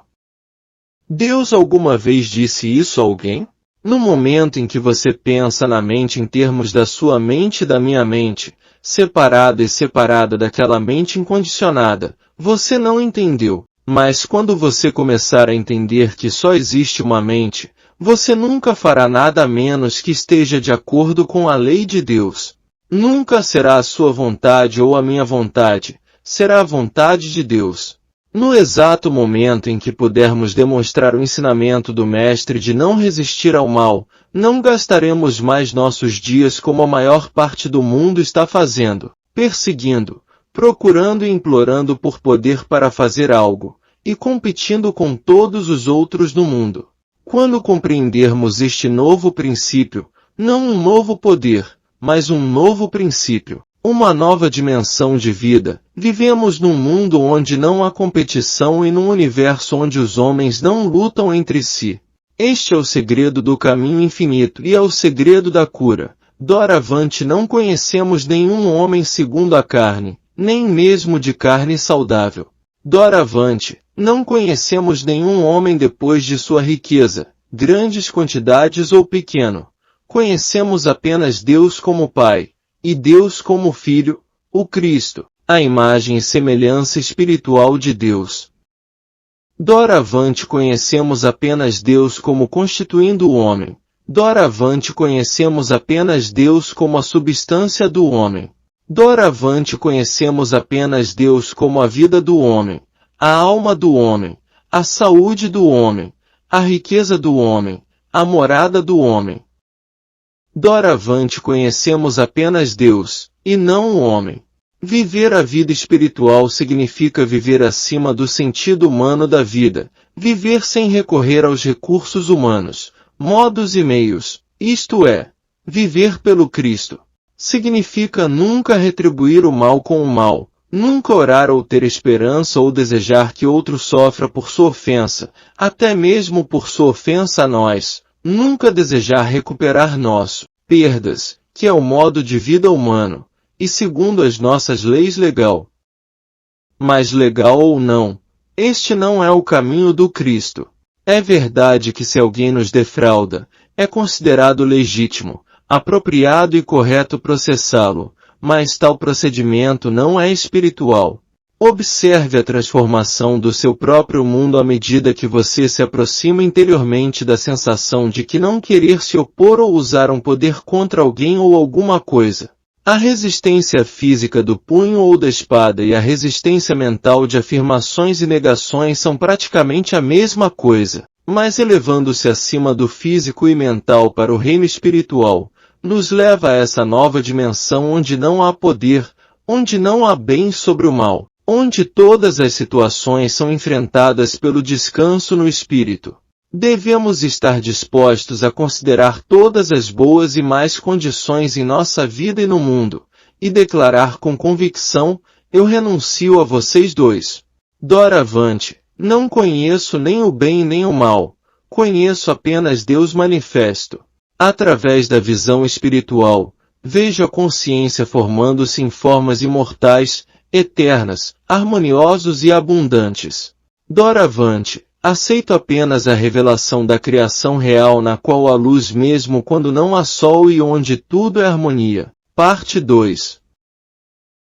Deus alguma vez disse isso a alguém? No momento em que você pensa na mente em termos da sua mente e da minha mente, separada e separada daquela mente incondicionada, Você não entendeu, mas quando você começar a entender que só existe uma mente, você nunca fará nada a menos que esteja de acordo com a lei de Deus. Nunca será a sua vontade ou a minha vontade, será a vontade de Deus. No exato momento em que pudermos demonstrar o ensinamento do Mestre de não resistir ao mal, não gastaremos mais nossos dias como a maior parte do mundo está fazendo, perseguindo, procurando e implorando por poder para fazer algo, e competindo com todos os outros no mundo. Quando compreendermos este novo princípio, não um novo poder, mas um novo princípio, uma nova dimensão de vida, vivemos num mundo onde não há competição e num universo onde os homens não lutam entre si. Este é o segredo do caminho infinito e é o segredo da cura. Doravante não conhecemos nenhum homem segundo a carne, nem mesmo de carne saudável. Doravante, não conhecemos nenhum homem depois de sua riqueza, grandes quantidades ou pequeno. Conhecemos apenas Deus como Pai, e Deus como Filho, o Cristo, a imagem e semelhança espiritual de Deus. Doravante conhecemos apenas Deus como constituindo o homem. Doravante conhecemos apenas Deus como a substância do homem. Doravante conhecemos apenas Deus como a vida do homem, a alma do homem, a saúde do homem, a riqueza do homem, a morada do homem. Doravante conhecemos apenas Deus, e não o homem. Viver a vida espiritual significa viver acima do sentido humano da vida, viver sem recorrer aos recursos humanos, modos e meios, isto é, viver pelo Cristo. Significa nunca retribuir o mal com o mal, nunca orar ou ter esperança ou desejar que outro sofra por sua ofensa, até mesmo por sua ofensa a nós, nunca desejar recuperar nosso, perdas, que é o modo de vida humano, e segundo as nossas leis legal. Mas legal ou não, este não é o caminho do Cristo. É verdade que se alguém nos defrauda, é considerado legítimo, apropriado e correto processá-lo, mas tal procedimento não é espiritual. Observe a transformação do seu próprio mundo à medida que você se aproxima interiormente da sensação de que não querer se opor ou usar um poder contra alguém ou alguma coisa. A resistência física do punho ou da espada e a resistência mental de afirmações e negações são praticamente a mesma coisa, mas elevando-se acima do físico e mental para o reino espiritual, nos leva a essa nova dimensão onde não há poder, onde não há bem sobre o mal, onde todas as situações são enfrentadas pelo descanso no espírito. Devemos estar dispostos a considerar todas as boas e más condições em nossa vida e no mundo, e declarar com convicção, eu renuncio a vocês dois. Doravante, não conheço nem o bem nem o mal, conheço apenas Deus manifesto. Através da visão espiritual, vejo a consciência formando-se em formas imortais, eternas, harmoniosos e abundantes. Doravante, aceito apenas a revelação da criação real na qual há luz mesmo quando não há sol e onde tudo é harmonia. Parte 2.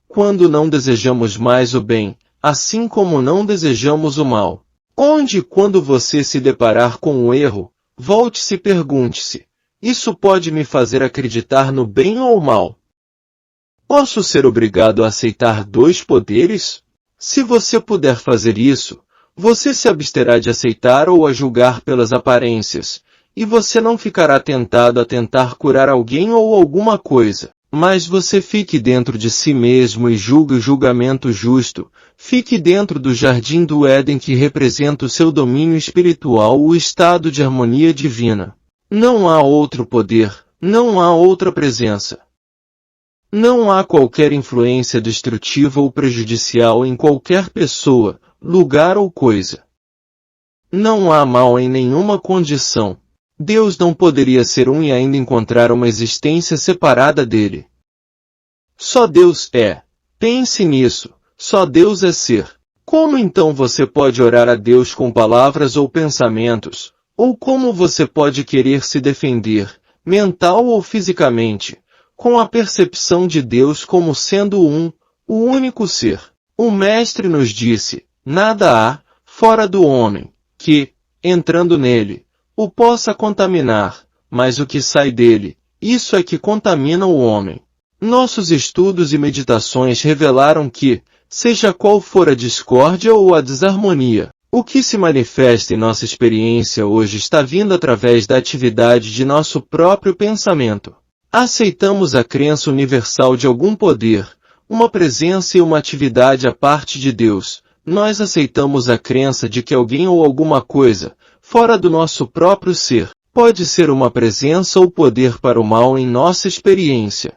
Quando não desejamos mais o bem, assim como não desejamos o mal. Onde e quando você se deparar com o erro, volte-se e pergunte-se, isso pode me fazer acreditar no bem ou mal? Posso ser obrigado a aceitar dois poderes? Se você puder fazer isso, você se absterá de aceitar ou a julgar pelas aparências, e você não ficará tentado a tentar curar alguém ou alguma coisa, mas você fique dentro de si mesmo e julgue o julgamento justo, fique dentro do jardim do Éden que representa o seu domínio espiritual, o estado de harmonia divina. Não há outro poder, não há outra presença. Não há qualquer influência destrutiva ou prejudicial em qualquer pessoa, lugar ou coisa. Não há mal em nenhuma condição. Deus não poderia ser um e ainda encontrar uma existência separada dele. Só Deus é. Pense nisso. Só Deus é ser. Como então você pode orar a Deus com palavras ou pensamentos? Ou como você pode querer se defender, mental ou fisicamente, com a percepção de Deus como sendo o único ser? O Mestre nos disse, nada há, fora do homem, que, entrando nele, o possa contaminar, mas o que sai dele, isso é que contamina o homem. Nossos estudos e meditações revelaram que, seja qual for a discórdia ou a desarmonia, o que se manifesta em nossa experiência hoje está vindo através da atividade de nosso próprio pensamento. Aceitamos a crença universal de algum poder, uma presença e uma atividade à parte de Deus. Nós aceitamos a crença de que alguém ou alguma coisa, fora do nosso próprio ser, pode ser uma presença ou poder para o mal em nossa experiência.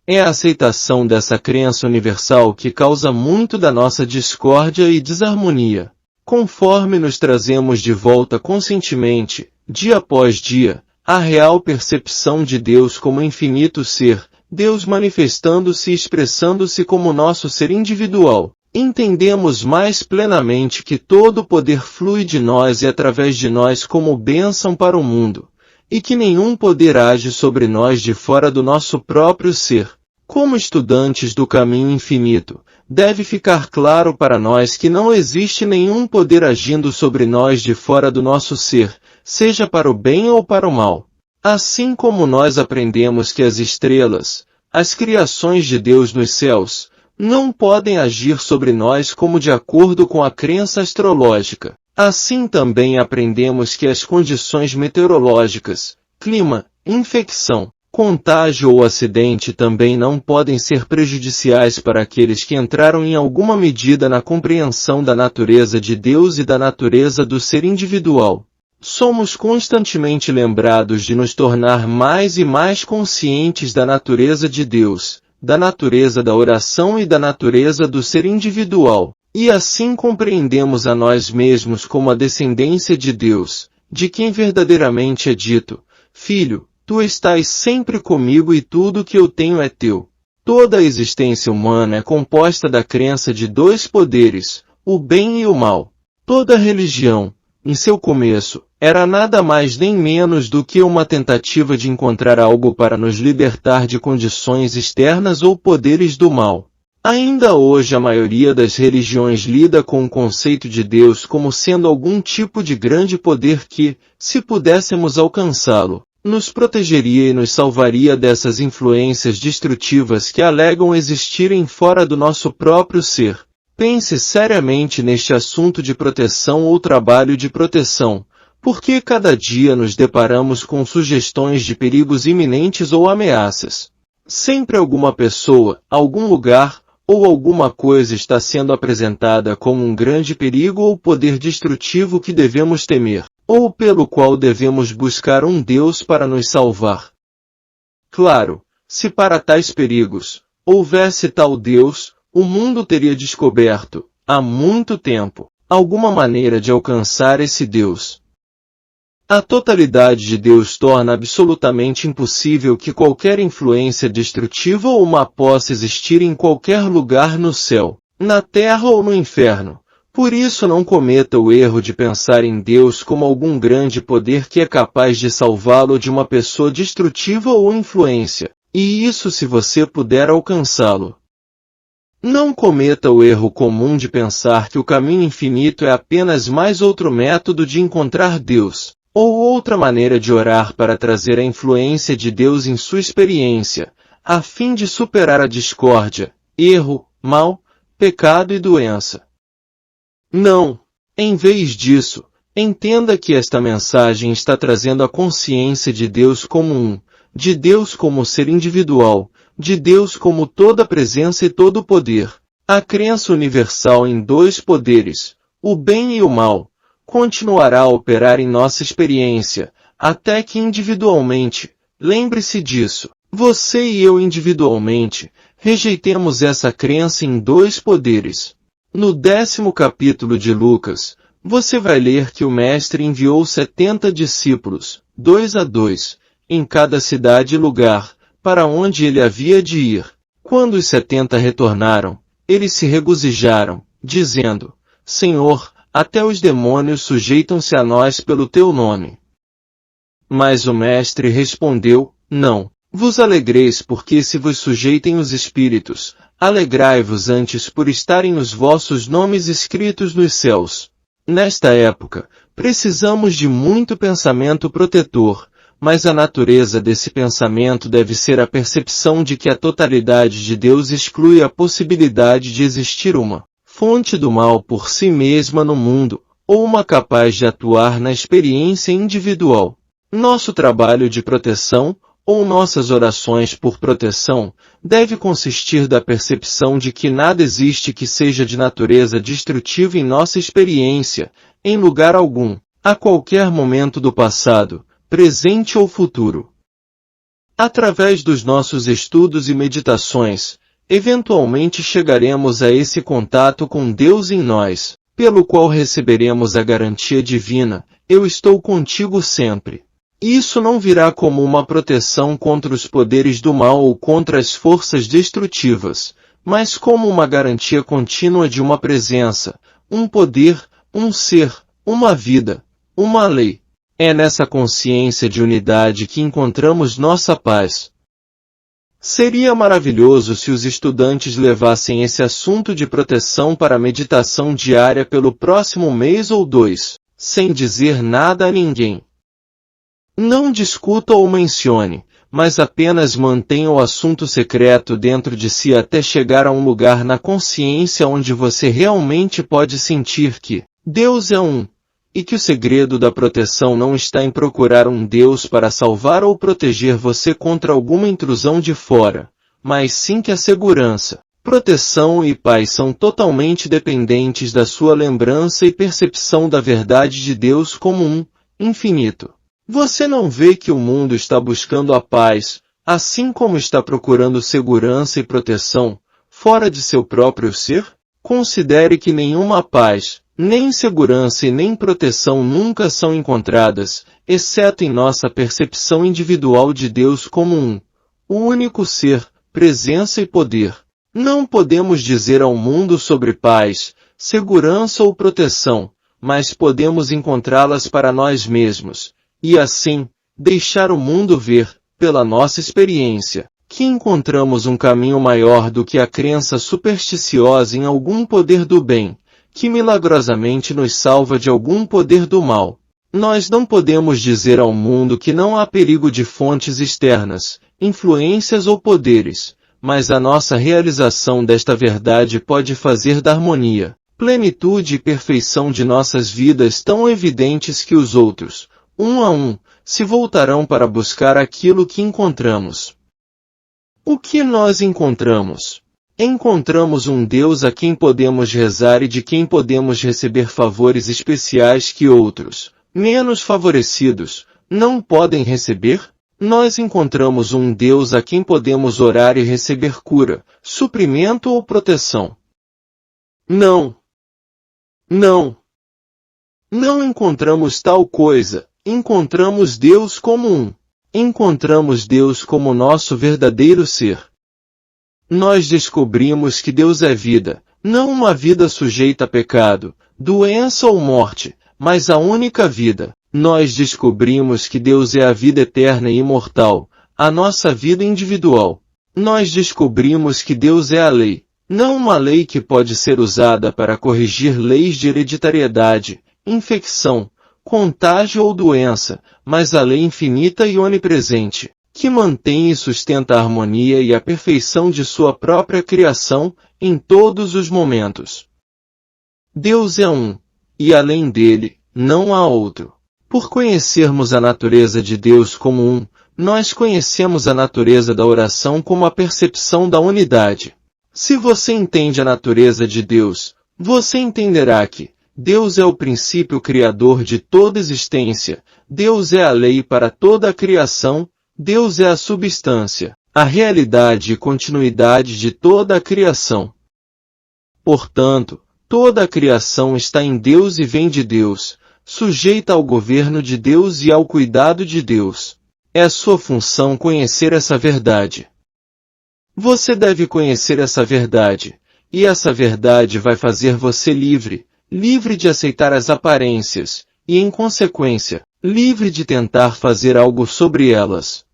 É a aceitação dessa crença universal que causa muito da nossa discórdia e desarmonia. Conforme nos trazemos de volta conscientemente, dia após dia, a real percepção de Deus como infinito ser, Deus manifestando-se e expressando-se como nosso ser individual, entendemos mais plenamente que todo o poder flui de nós e através de nós como bênção para o mundo, e que nenhum poder age sobre nós de fora do nosso próprio ser. Como estudantes do caminho infinito, deve ficar claro para nós que não existe nenhum poder agindo sobre nós de fora do nosso ser, seja para o bem ou para o mal. Assim como nós aprendemos que as estrelas, as criações de Deus nos céus, não podem agir sobre nós como de acordo com a crença astrológica, assim também aprendemos que as condições meteorológicas, clima, infecção, contágio ou acidente também não podem ser prejudiciais para aqueles que entraram em alguma medida na compreensão da natureza de Deus e da natureza do ser individual. Somos constantemente lembrados de nos tornar mais e mais conscientes da natureza de Deus, da natureza da oração e da natureza do ser individual, e assim compreendemos a nós mesmos como a descendência de Deus, de quem verdadeiramente é dito, Filho, tu estás sempre comigo e tudo que eu tenho é teu. Toda a existência humana é composta da crença de dois poderes, o bem e o mal. Toda religião, em seu começo, era nada mais nem menos do que uma tentativa de encontrar algo para nos libertar de condições externas ou poderes do mal. Ainda hoje a maioria das religiões lida com o conceito de Deus como sendo algum tipo de grande poder que, se pudéssemos alcançá-lo, nos protegeria e nos salvaria dessas influências destrutivas que alegam existirem fora do nosso próprio ser. Pense seriamente neste assunto de proteção ou trabalho de proteção, porque cada dia nos deparamos com sugestões de perigos iminentes ou ameaças. Sempre alguma pessoa, algum lugar, ou alguma coisa está sendo apresentada como um grande perigo ou poder destrutivo que devemos temer, ou pelo qual devemos buscar um Deus para nos salvar. Claro, se para tais perigos houvesse tal Deus, o mundo teria descoberto, há muito tempo, alguma maneira de alcançar esse Deus. A totalidade de Deus torna absolutamente impossível que qualquer influência destrutiva ou má possa existir em qualquer lugar no céu, na terra ou no inferno. Por isso não cometa o erro de pensar em Deus como algum grande poder que é capaz de salvá-lo de uma pessoa destrutiva ou influência, e isso se você puder alcançá-lo. Não cometa o erro comum de pensar que o caminho infinito é apenas mais outro método de encontrar Deus, ou outra maneira de orar para trazer a influência de Deus em sua experiência, a fim de superar a discórdia, erro, mal, pecado e doença. Não. Em vez disso, entenda que esta mensagem está trazendo a consciência de Deus como de Deus como ser individual, de Deus como toda presença e todo poder. A crença universal em dois poderes, o bem e o mal, continuará a operar em nossa experiência, até que individualmente, lembre-se disso, você e eu individualmente, rejeitemos essa crença em dois poderes. No 10º capítulo de Lucas, você vai ler que o Mestre enviou 70 discípulos, 2 a 2, em cada cidade e lugar, para onde ele havia de ir. Quando os 70 retornaram, eles se regozijaram, dizendo, Senhor, até os demônios sujeitam-se a nós pelo teu nome. Mas o Mestre respondeu, não, Vos alegreis porque se vos sujeitem os espíritos, alegrai-vos antes por estarem os vossos nomes escritos nos céus. Nesta época, precisamos de muito pensamento protetor, mas a natureza desse pensamento deve ser a percepção de que a totalidade de Deus exclui a possibilidade de existir uma fonte do mal por si mesma no mundo, ou uma capaz de atuar na experiência individual. Nosso trabalho de proteção, ou nossas orações por proteção, deve consistir da percepção de que nada existe que seja de natureza destrutiva em nossa experiência, em lugar algum, a qualquer momento do passado, presente ou futuro. Através dos nossos estudos e meditações, eventualmente chegaremos a esse contato com Deus em nós, pelo qual receberemos a garantia divina: eu estou contigo sempre. Isso não virá como uma proteção contra os poderes do mal ou contra as forças destrutivas, mas como uma garantia contínua de uma presença, um poder, um ser, uma vida, uma lei. É nessa consciência de unidade que encontramos nossa paz. Seria maravilhoso se os estudantes levassem esse assunto de proteção para a meditação diária pelo próximo mês ou 2, sem dizer nada a ninguém. Não discuta ou mencione, mas apenas mantenha o assunto secreto dentro de si até chegar a um lugar na consciência onde você realmente pode sentir que Deus é um, e que o segredo da proteção não está em procurar um Deus para salvar ou proteger você contra alguma intrusão de fora, mas sim que a segurança, proteção e paz são totalmente dependentes da sua lembrança e percepção da verdade de Deus como um, infinito. Você não vê que o mundo está buscando a paz, assim como está procurando segurança e proteção, fora de seu próprio ser? Considere que nenhuma paz, nem segurança e nem proteção nunca são encontradas, exceto em nossa percepção individual de Deus como um, o único ser, presença e poder. Não podemos dizer ao mundo sobre paz, segurança ou proteção, mas podemos encontrá-las para nós mesmos, e assim, deixar o mundo ver, pela nossa experiência, que encontramos um caminho maior do que a crença supersticiosa em algum poder do bem, que milagrosamente nos salva de algum poder do mal. Nós não podemos dizer ao mundo que não há perigo de fontes externas, influências ou poderes, mas a nossa realização desta verdade pode fazer da harmonia, plenitude e perfeição de nossas vidas tão evidentes que os outros, um a um, se voltarão para buscar aquilo que encontramos. O que nós encontramos? Encontramos um Deus a quem podemos rezar e de quem podemos receber favores especiais que outros, menos favorecidos, não podem receber? Nós encontramos um Deus a quem podemos orar e receber cura, suprimento ou proteção. Não. Não. Não encontramos tal coisa. Encontramos Deus como um. Encontramos Deus como nosso verdadeiro ser. Nós descobrimos que Deus é vida, não uma vida sujeita a pecado, doença ou morte, mas a única vida. Nós descobrimos que Deus é a vida eterna e imortal, a nossa vida individual. Nós descobrimos que Deus é a lei, não uma lei que pode ser usada para corrigir leis de hereditariedade, infecção, contágio ou doença, mas a lei infinita e onipresente, que mantém e sustenta a harmonia e a perfeição de sua própria criação, em todos os momentos. Deus é um, e além dele, não há outro. Por conhecermos a natureza de Deus como um, nós conhecemos a natureza da oração como a percepção da unidade. Se você entende a natureza de Deus, você entenderá que Deus é o princípio criador de toda existência, Deus é a lei para toda a criação, Deus é a substância, a realidade e continuidade de toda a criação. Portanto, toda a criação está em Deus e vem de Deus, sujeita ao governo de Deus e ao cuidado de Deus. É sua função conhecer essa verdade. Você deve conhecer essa verdade, e essa verdade vai fazer você livre, livre de aceitar as aparências, e em consequência, livre de tentar fazer algo sobre elas.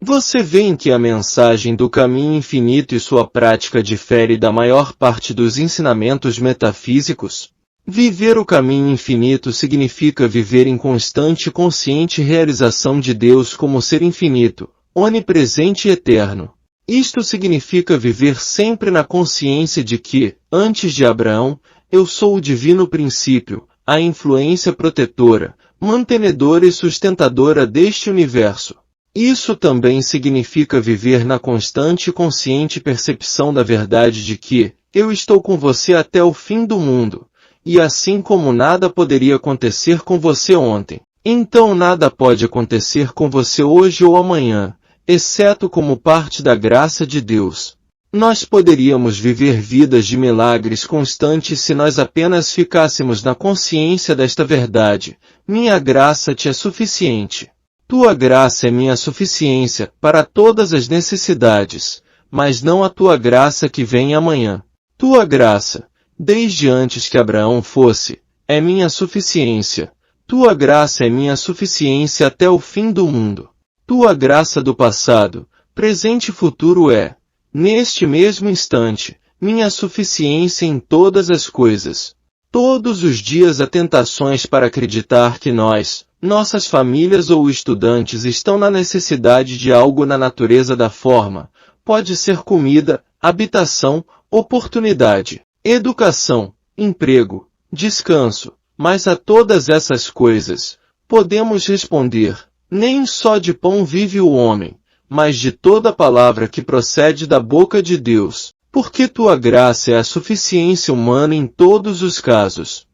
Você vê em que a mensagem do caminho infinito e sua prática difere da maior parte dos ensinamentos metafísicos? Viver o caminho infinito significa viver em constante e consciente realização de Deus como ser infinito, onipresente e eterno. Isto significa viver sempre na consciência de que, antes de Abraão, eu sou o divino princípio, a influência protetora, mantenedora e sustentadora deste universo. Isso também significa viver na constante e consciente percepção da verdade de que, eu estou com você até o fim do mundo, e assim como nada poderia acontecer com você ontem, então nada pode acontecer com você hoje ou amanhã, exceto como parte da graça de Deus. Nós poderíamos viver vidas de milagres constantes se nós apenas ficássemos na consciência desta verdade. Minha graça te é suficiente. Tua graça é minha suficiência para todas as necessidades, mas não a tua graça que vem amanhã. Tua graça, desde antes que Abraão fosse, é minha suficiência. Tua graça é minha suficiência até o fim do mundo. Tua graça do passado, presente e futuro é, neste mesmo instante, minha suficiência em todas as coisas. Todos os dias há tentações para acreditar que nós, nossas famílias ou estudantes estão na necessidade de algo na natureza da forma. Pode ser comida, habitação, oportunidade, educação, emprego, descanso, mas a todas essas coisas, podemos responder, nem só de pão vive o homem, mas de toda palavra que procede da boca de Deus, porque tua graça é a suficiência humana em todos os casos.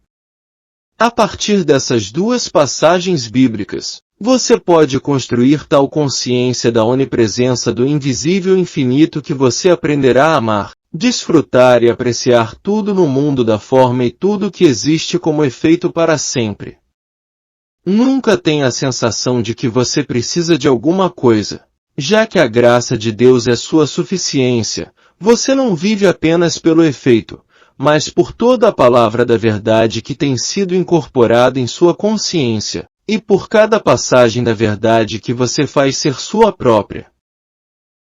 A partir dessas duas passagens bíblicas, você pode construir tal consciência da onipresença do invisível infinito que você aprenderá a amar, desfrutar e apreciar tudo no mundo da forma e tudo que existe como efeito para sempre. Nunca tenha a sensação de que você precisa de alguma coisa. Já que a graça de Deus é sua suficiência, você não vive apenas pelo efeito, mas por toda a palavra da verdade que tem sido incorporada em sua consciência, e por cada passagem da verdade que você faz ser sua própria.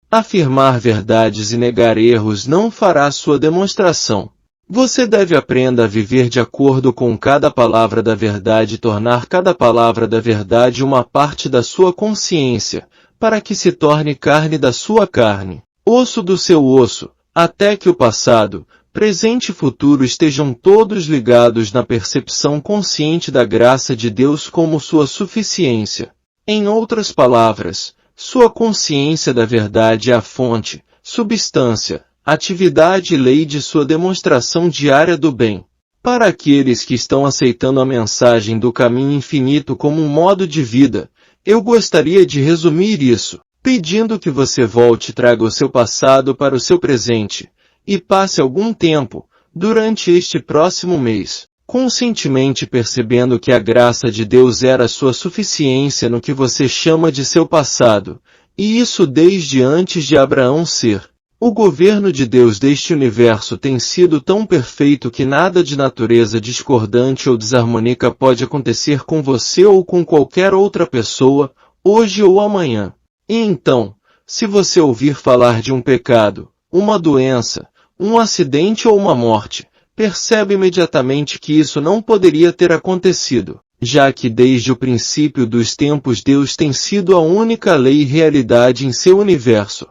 Afirmar verdades e negar erros não fará sua demonstração. Você deve aprender a viver de acordo com cada palavra da verdade e tornar cada palavra da verdade uma parte da sua consciência, para que se torne carne da sua carne, osso do seu osso, até que o passado, presente e futuro estejam todos ligados na percepção consciente da graça de Deus como sua suficiência. Em outras palavras, sua consciência da verdade é a fonte, substância, atividade e lei de sua demonstração diária do bem. Para aqueles que estão aceitando a mensagem do caminho infinito como um modo de vida, eu gostaria de resumir isso, pedindo que você volte e traga o seu passado para o seu presente, e passe algum tempo, durante este próximo mês, conscientemente percebendo que a graça de Deus era sua suficiência no que você chama de seu passado, e isso desde antes de Abraão ser. O governo de Deus deste universo tem sido tão perfeito que nada de natureza discordante ou desarmônica pode acontecer com você ou com qualquer outra pessoa, hoje ou amanhã. E então, se você ouvir falar de um pecado, uma doença, um acidente ou uma morte, percebe imediatamente que isso não poderia ter acontecido, já que desde o princípio dos tempos Deus tem sido a única lei e realidade em seu universo.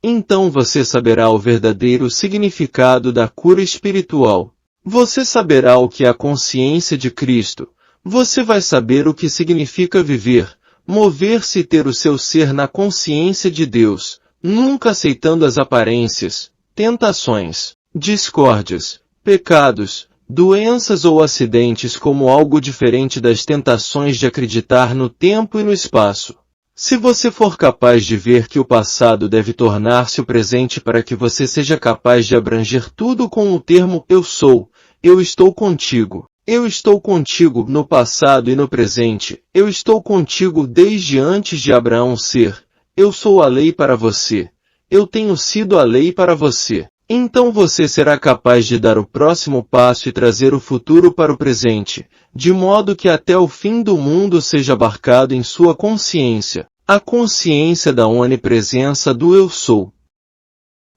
Então você saberá o verdadeiro significado da cura espiritual. Você saberá o que é a consciência de Cristo. Você vai saber o que significa viver, mover-se e ter o seu ser na consciência de Deus, nunca aceitando as aparências, tentações, discórdias, pecados, doenças ou acidentes como algo diferente das tentações de acreditar no tempo e no espaço. Se você for capaz de ver que o passado deve tornar-se o presente para que você seja capaz de abranger tudo com o termo eu sou, eu estou contigo. Eu estou contigo no passado e no presente, eu estou contigo desde antes de Abraão ser, eu sou a lei para você, eu tenho sido a lei para você. Então você será capaz de dar o próximo passo e trazer o futuro para o presente, de modo que até o fim do mundo seja abarcado em sua consciência. a consciência da onipresença do Eu Sou.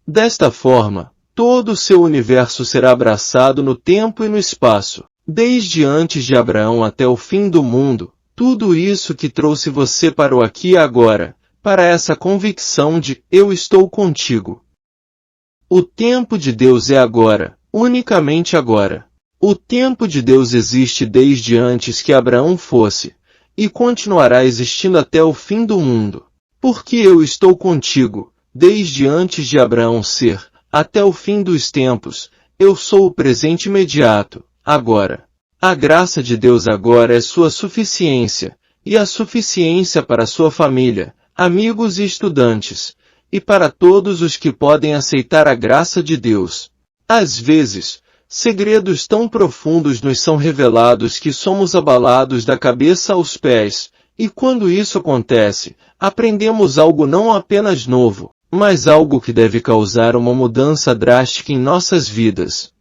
Desta forma, todo o seu universo será abraçado no tempo e no espaço, desde antes de Abraão até o fim do mundo, tudo isso que trouxe você para o aqui e agora, para essa convicção de eu estou contigo. O tempo de Deus é agora, unicamente agora. O tempo de Deus existe desde antes que Abraão fosse, e continuará existindo até o fim do mundo. Porque eu estou contigo, desde antes de Abraão ser, até o fim dos tempos, eu sou o presente imediato, agora. A graça de Deus agora é sua suficiência, e a suficiência para sua família, amigos e estudantes, e para todos os que podem aceitar a graça de Deus. Às vezes, segredos tão profundos nos são revelados que somos abalados da cabeça aos pés, e quando isso acontece, aprendemos algo não apenas novo, mas algo que deve causar uma mudança drástica em nossas vidas.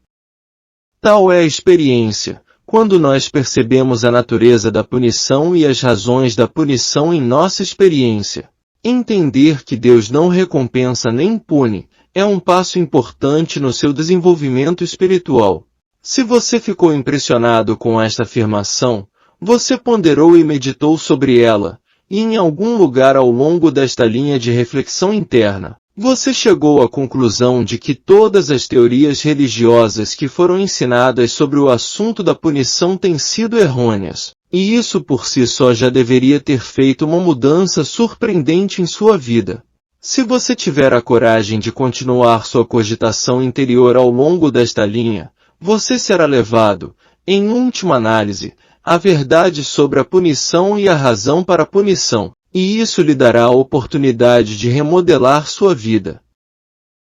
Tal é a experiência, quando nós percebemos a natureza da punição e as razões da punição em nossa experiência. Entender que Deus não recompensa nem pune, é um passo importante no seu desenvolvimento espiritual. Se você ficou impressionado com esta afirmação, você ponderou e meditou sobre ela, e em algum lugar ao longo desta linha de reflexão interna, você chegou à conclusão de que todas as teorias religiosas que foram ensinadas sobre o assunto da punição têm sido errôneas, e isso por si só já deveria ter feito uma mudança surpreendente em sua vida. Se você tiver a coragem de continuar sua cogitação interior ao longo desta linha, você será levado, em última análise, à verdade sobre a punição e a razão para a punição, e isso lhe dará a oportunidade de remodelar sua vida.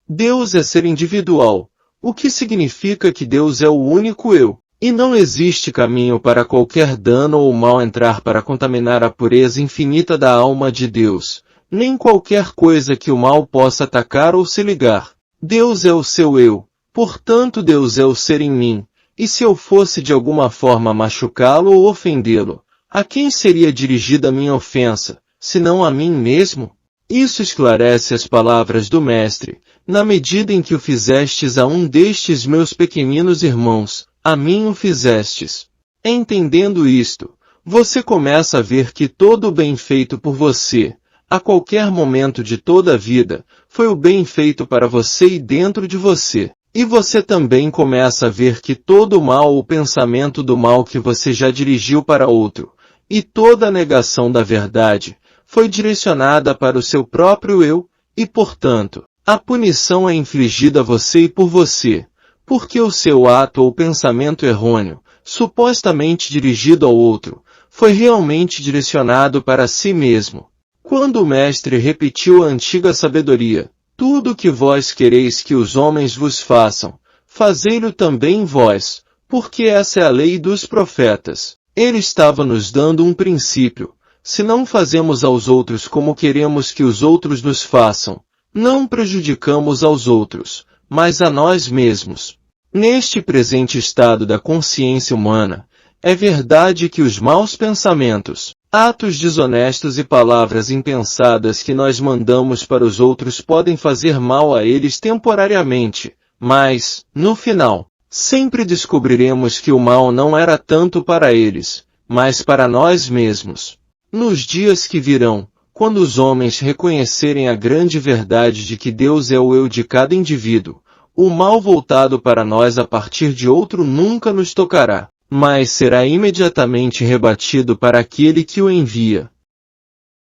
Deus é ser individual, o que significa que Deus é o único eu, e não existe caminho para qualquer dano ou mal entrar para contaminar a pureza infinita da alma de Deus, nem qualquer coisa que o mal possa atacar ou se ligar. Deus é o seu eu, portanto Deus é o ser em mim, e se eu fosse de alguma forma machucá-lo ou ofendê-lo, a quem seria dirigida a minha ofensa, senão a mim mesmo? Isso esclarece as palavras do Mestre, na medida em que o fizestes a um destes meus pequeninos irmãos, a mim o fizestes. Entendendo isto, você começa a ver que todo o bem feito por você, a qualquer momento de toda a vida, foi o bem feito para você e dentro de você. E você também começa a ver que todo o mal ou pensamento do mal que você já dirigiu para outro, e toda a negação da verdade, foi direcionada para o seu próprio eu, e portanto, a punição é infligida a você e por você, porque o seu ato ou pensamento errôneo, supostamente dirigido ao outro, foi realmente direcionado para si mesmo. Quando o Mestre repetiu a antiga sabedoria, tudo o que vós quereis que os homens vos façam, fazei-lo também vós, porque essa é a lei dos profetas. Ele estava nos dando um princípio. Se não fazemos aos outros como queremos que os outros nos façam, não prejudicamos aos outros, mas a nós mesmos. Neste presente estado da consciência humana, é verdade que os maus pensamentos, atos desonestos e palavras impensadas que nós mandamos para os outros podem fazer mal a eles temporariamente, mas, no final, sempre descobriremos que o mal não era tanto para eles, mas para nós mesmos. Nos dias que virão, quando os homens reconhecerem a grande verdade de que Deus é o eu de cada indivíduo, o mal voltado para nós a partir de outro nunca nos tocará, mas será imediatamente rebatido para aquele que o envia.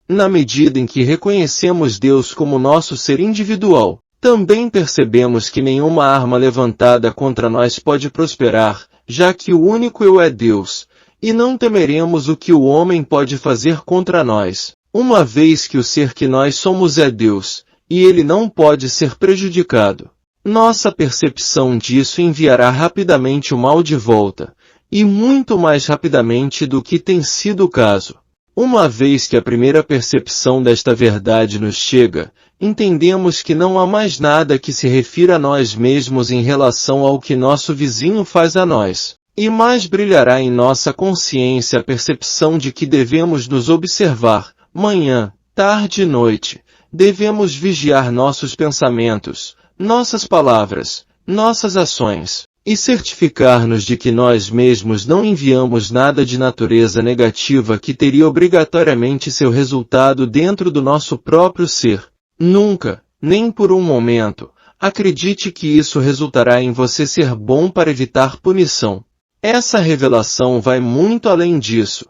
Na medida em que reconhecemos Deus como nosso ser individual, também percebemos que nenhuma arma levantada contra nós pode prosperar, já que o único eu é Deus, e não temeremos o que o homem pode fazer contra nós, uma vez que o ser que nós somos é Deus, e ele não pode ser prejudicado. Nossa percepção disso enviará rapidamente o mal de volta, e muito mais rapidamente do que tem sido o caso. Uma vez que a primeira percepção desta verdade nos chega, entendemos que não há mais nada que se refira a nós mesmos em relação ao que nosso vizinho faz a nós, e mais brilhará em nossa consciência a percepção de que devemos nos observar, manhã, tarde e noite, devemos vigiar nossos pensamentos, nossas palavras, nossas ações, e certificar-nos de que nós mesmos não enviamos nada de natureza negativa que teria obrigatoriamente seu resultado dentro do nosso próprio ser. Nunca, nem por um momento, acredite que isso resultará em você ser bom para evitar punição. Essa revelação vai muito além disso.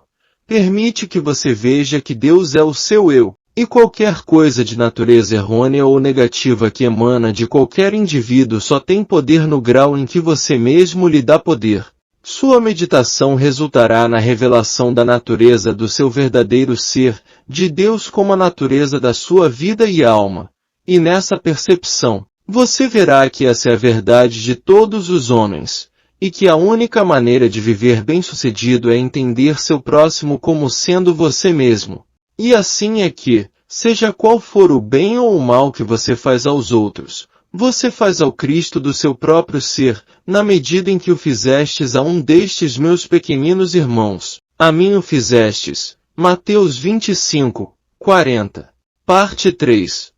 Permite que você veja que Deus é o seu eu, e qualquer coisa de natureza errônea ou negativa que emana de qualquer indivíduo só tem poder no grau em que você mesmo lhe dá poder. Sua meditação resultará na revelação da natureza do seu verdadeiro ser, de Deus como a natureza da sua vida e alma. E nessa percepção, você verá que essa é a verdade de todos os homens, e que a única maneira de viver bem-sucedido é entender seu próximo como sendo você mesmo. E assim é que, seja qual for o bem ou o mal que você faz aos outros, você faz ao Cristo do seu próprio ser, na medida em que o fizestes a um destes meus pequeninos irmãos. A mim o fizestes. Mateus 25, 40. Parte 3.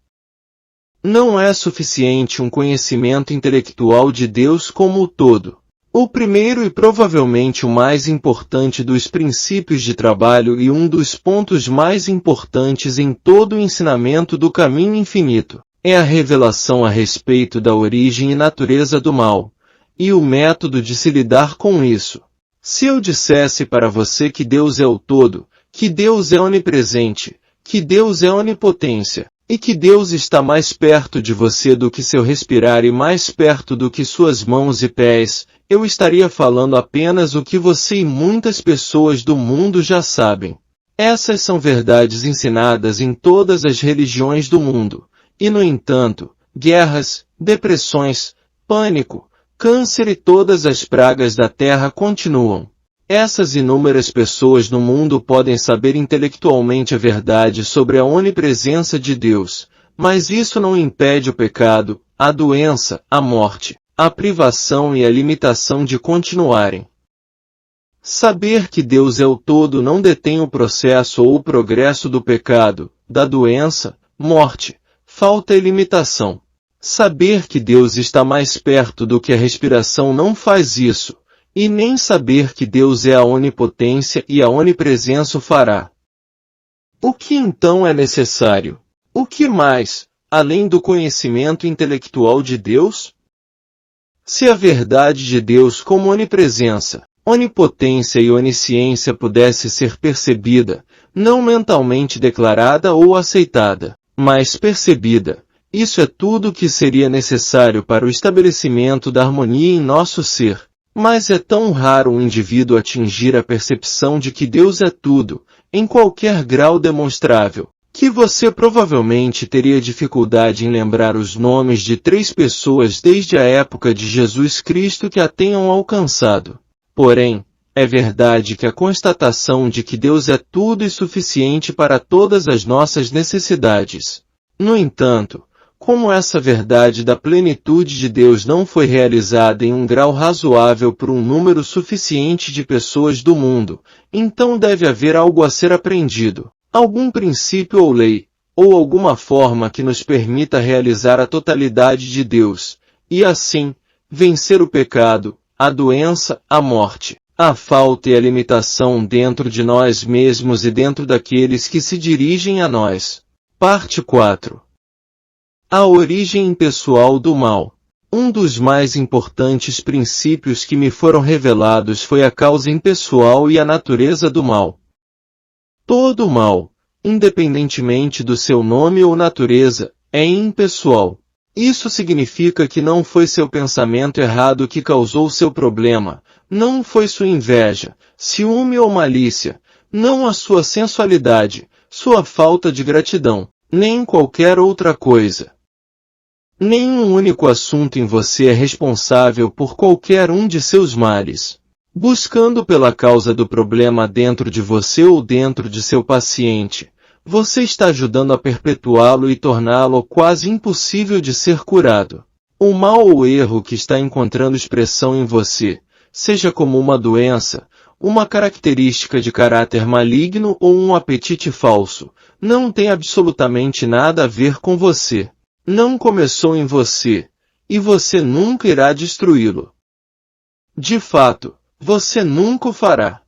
Não é suficiente um conhecimento intelectual de Deus como o todo. O primeiro e provavelmente o mais importante dos princípios de trabalho e um dos pontos mais importantes em todo o ensinamento do caminho infinito, é a revelação a respeito da origem e natureza do mal, e o método de se lidar com isso. Se eu dissesse para você que Deus é o todo, que Deus é onipresente, que Deus é onipotência, e que Deus está mais perto de você do que seu respirar e mais perto do que suas mãos e pés, eu estaria falando apenas o que você e muitas pessoas do mundo já sabem. Essas são verdades ensinadas em todas as religiões do mundo. E, no entanto, guerras, depressões, pânico, câncer e todas as pragas da terra continuam. Essas inúmeras pessoas no mundo podem saber intelectualmente a verdade sobre a onipresença de Deus, mas isso não impede o pecado, a doença, a morte, a privação e a limitação de continuarem. Saber que Deus é o todo não detém o processo ou o progresso do pecado, da doença, morte, falta e limitação. Saber que Deus está mais perto do que a respiração não faz isso, e nem saber que Deus é a onipotência e a onipresença o fará. O que então é necessário? O que mais, além do conhecimento intelectual de Deus? Se a verdade de Deus como onipresença, onipotência e onisciência pudesse ser percebida, não mentalmente declarada ou aceitada, mas percebida, isso é tudo o que seria necessário para o estabelecimento da harmonia em nosso ser. Mas é tão raro um indivíduo atingir a percepção de que Deus é tudo, em qualquer grau demonstrável, que você provavelmente teria dificuldade em lembrar os nomes de 3 pessoas desde a época de Jesus Cristo que a tenham alcançado. Porém, é verdade que a constatação de que Deus é tudo e suficiente para todas as nossas necessidades. No entanto, como essa verdade da plenitude de Deus não foi realizada em um grau razoável por um número suficiente de pessoas do mundo, então deve haver algo a ser aprendido, algum princípio ou lei, ou alguma forma que nos permita realizar a totalidade de Deus, e assim, vencer o pecado, a doença, a morte, a falta e a limitação dentro de nós mesmos e dentro daqueles que se dirigem a nós. Parte 4. A origem impessoal do mal. Um dos mais importantes princípios que me foram revelados foi a causa impessoal e a natureza do mal. Todo mal, independentemente do seu nome ou natureza, é impessoal. Isso significa que não foi seu pensamento errado que causou seu problema, não foi sua inveja, ciúme ou malícia, não a sua sensualidade, sua falta de gratidão, nem qualquer outra coisa. Nenhum único assunto em você é responsável por qualquer um de seus males. Buscando pela causa do problema dentro de você ou dentro de seu paciente, você está ajudando a perpetuá-lo e torná-lo quase impossível de ser curado. O mal ou erro que está encontrando expressão em você, seja como uma doença, uma característica de caráter maligno ou um apetite falso, não tem absolutamente nada a ver com você. Não começou em você, e você nunca irá destruí-lo. De fato, você nunca o fará.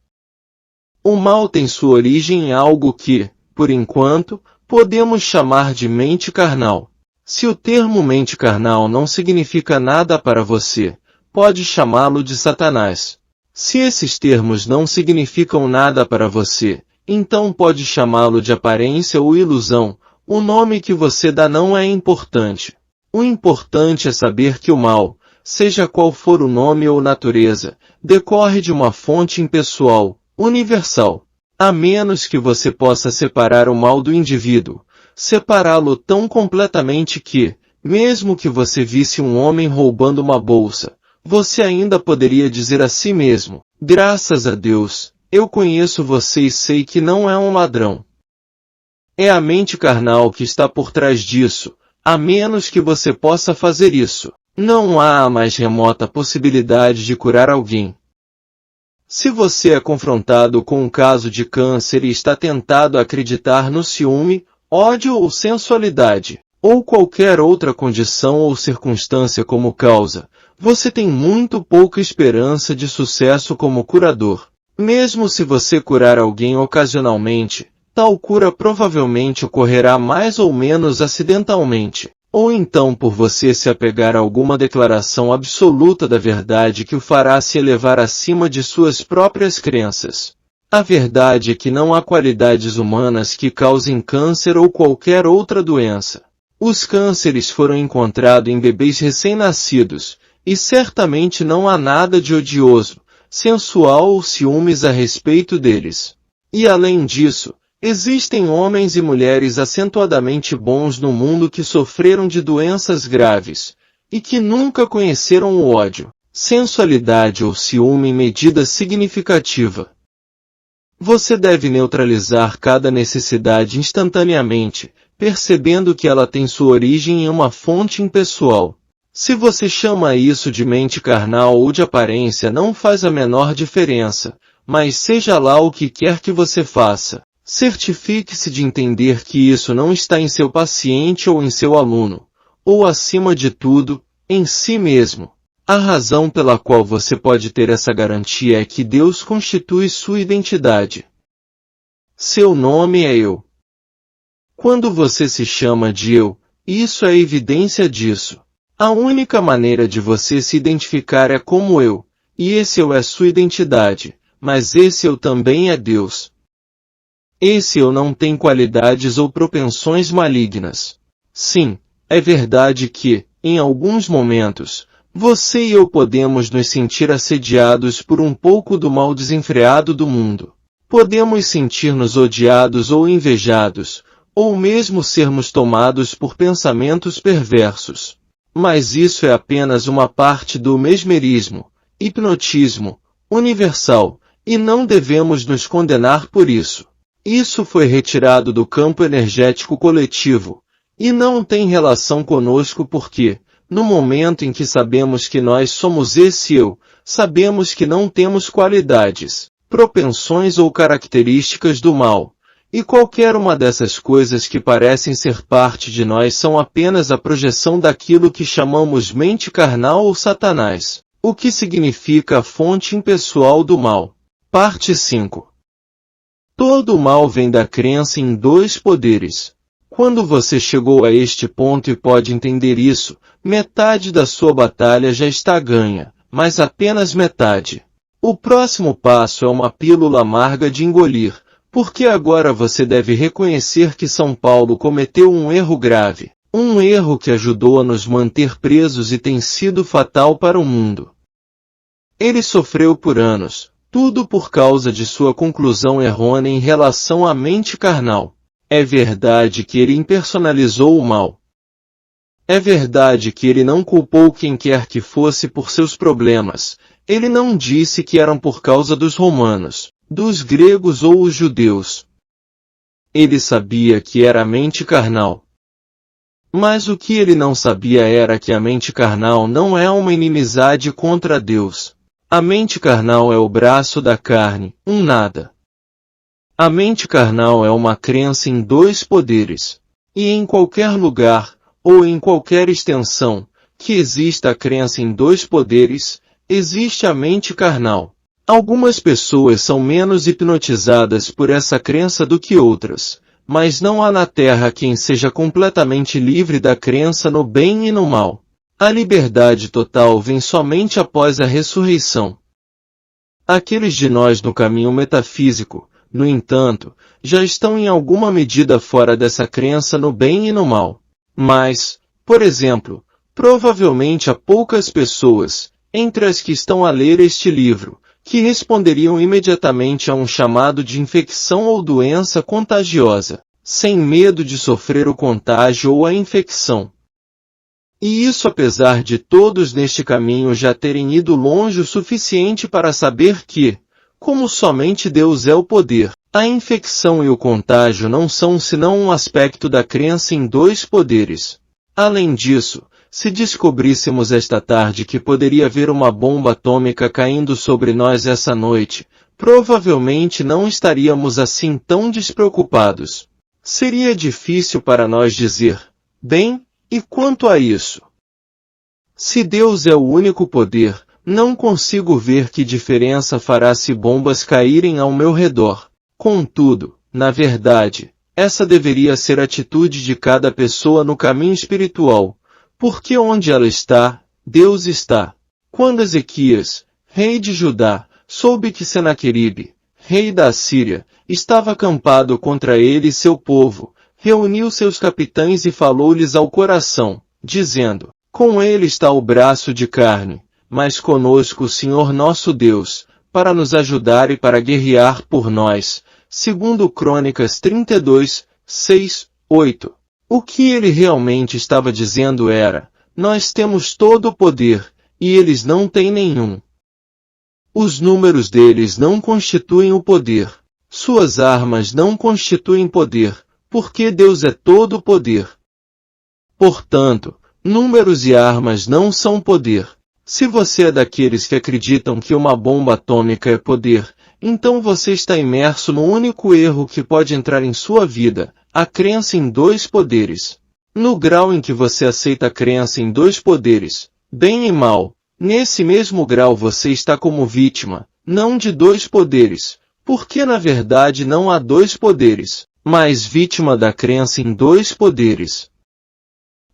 O mal tem sua origem em algo que, por enquanto, podemos chamar de mente carnal. Se o termo mente carnal não significa nada para você, pode chamá-lo de Satanás. Se esses termos não significam nada para você, então pode chamá-lo de aparência ou ilusão. O nome que você dá não é importante. O importante é saber que o mal, seja qual for o nome ou natureza, decorre de uma fonte impessoal, universal. A menos que você possa separar o mal do indivíduo, separá-lo tão completamente que, mesmo que você visse um homem roubando uma bolsa, você ainda poderia dizer a si mesmo, graças a Deus, eu conheço você e sei que não é um ladrão. É a mente carnal que está por trás disso, a menos que você possa fazer isso. Não há a mais remota possibilidade de curar alguém. Se você é confrontado com um caso de câncer e está tentado a acreditar no ciúme, ódio ou sensualidade, ou qualquer outra condição ou circunstância como causa, você tem muito pouca esperança de sucesso como curador. Mesmo se você curar alguém ocasionalmente, tal cura provavelmente ocorrerá mais ou menos acidentalmente, ou então por você se apegar a alguma declaração absoluta da verdade que o fará se elevar acima de suas próprias crenças. A verdade é que não há qualidades humanas que causem câncer ou qualquer outra doença. Os cânceres foram encontrados em bebês recém-nascidos, e certamente não há nada de odioso, sensual ou ciúmes a respeito deles. E além disso, existem homens e mulheres acentuadamente bons no mundo que sofreram de doenças graves, e que nunca conheceram o ódio, sensualidade ou ciúme em medida significativa. Você deve neutralizar cada necessidade instantaneamente, percebendo que ela tem sua origem em uma fonte impessoal. Se você chama isso de mente carnal ou de aparência, não faz a menor diferença, mas seja lá o que quer que você faça, certifique-se de entender que isso não está em seu paciente ou em seu aluno, ou acima de tudo, em si mesmo. A razão pela qual você pode ter essa garantia é que Deus constitui sua identidade. Seu nome é Eu. Quando você se chama de Eu, isso é evidência disso. A única maneira de você se identificar é como Eu, e esse Eu é sua identidade, mas esse Eu também é Deus. Esse Eu não tem qualidades ou propensões malignas. Sim, é verdade que, em alguns momentos, você e eu podemos nos sentir assediados por um pouco do mal desenfreado do mundo. Podemos sentir-nos odiados ou invejados, ou mesmo sermos tomados por pensamentos perversos. Mas isso é apenas uma parte do mesmerismo, hipnotismo, universal, e não devemos nos condenar por isso. Isso foi retirado do campo energético coletivo, e não tem relação conosco porque, no momento em que sabemos que nós somos esse Eu, sabemos que não temos qualidades, propensões ou características do mal, e qualquer uma dessas coisas que parecem ser parte de nós são apenas a projeção daquilo que chamamos mente carnal ou Satanás, o que significa a fonte impessoal do mal. Parte 5. Todo o mal vem da crença em dois poderes. Quando você chegou a este ponto e pode entender isso, metade da sua batalha já está ganha, mas apenas metade. O próximo passo é uma pílula amarga de engolir, porque agora você deve reconhecer que São Paulo cometeu um erro grave, um erro que ajudou a nos manter presos e tem sido fatal para o mundo. Ele sofreu por anos, tudo por causa de sua conclusão errônea em relação à mente carnal. É verdade que ele impersonalizou o mal. É verdade que ele não culpou quem quer que fosse por seus problemas. Ele não disse que eram por causa dos romanos, dos gregos ou os judeus. Ele sabia que era a mente carnal. Mas o que ele não sabia era que a mente carnal não é uma inimizade contra Deus. A mente carnal é o braço da carne, um nada. A mente carnal é uma crença em dois poderes. E em qualquer lugar, ou em qualquer extensão, que exista a crença em dois poderes, existe a mente carnal. Algumas pessoas são menos hipnotizadas por essa crença do que outras, mas não há na Terra quem seja completamente livre da crença no bem e no mal. A liberdade total vem somente após a ressurreição. Aqueles de nós no caminho metafísico, no entanto, já estão em alguma medida fora dessa crença no bem e no mal. Mas, por exemplo, provavelmente há poucas pessoas, entre as que estão a ler este livro, que responderiam imediatamente a um chamado de infecção ou doença contagiosa, sem medo de sofrer o contágio ou a infecção. E isso apesar de todos neste caminho já terem ido longe o suficiente para saber que, como somente Deus é o poder, a infecção e o contágio não são senão um aspecto da crença em dois poderes. Além disso, se descobríssemos esta tarde que poderia haver uma bomba atômica caindo sobre nós essa noite, provavelmente não estaríamos assim tão despreocupados. Seria difícil para nós dizer, bem, e quanto a isso? Se Deus é o único poder, não consigo ver que diferença fará se bombas caírem ao meu redor. Contudo, na verdade, essa deveria ser a atitude de cada pessoa no caminho espiritual, porque onde ela está, Deus está. Quando Ezequias, rei de Judá, soube que Senaqueribe, rei da Assíria, estava acampado contra ele e seu povo, reuniu seus capitães e falou-lhes ao coração, dizendo, com ele está o braço de carne, mas conosco o Senhor nosso Deus, para nos ajudar e para guerrear por nós. Segundo Crônicas 32, 6, 8. O que ele realmente estava dizendo era, nós temos todo o poder, e eles não têm nenhum. Os números deles não constituem o poder. Suas armas não constituem poder, porque Deus é todo o poder. Portanto, números e armas não são poder. Se você é daqueles que acreditam que uma bomba atômica é poder, então você está imerso no único erro que pode entrar em sua vida, a crença em dois poderes. No grau em que você aceita a crença em dois poderes, bem e mal, nesse mesmo grau você está como vítima, não de dois poderes, porque na verdade não há dois poderes, mas vítima da crença em dois poderes.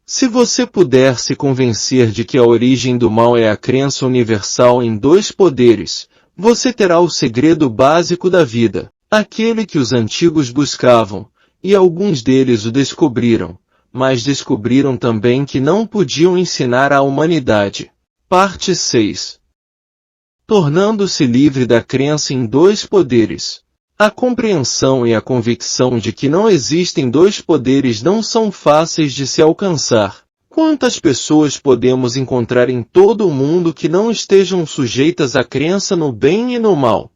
Se você puder se convencer de que a origem do mal é a crença universal em dois poderes, você terá o segredo básico da vida, aquele que os antigos buscavam, e alguns deles o descobriram, mas descobriram também que não podiam ensinar à humanidade. Parte 6. Tornando-se livre da crença em dois poderes. A compreensão e a convicção de que não existem dois poderes não são fáceis de se alcançar. Quantas pessoas podemos encontrar em todo o mundo que não estejam sujeitas à crença no bem e no mal?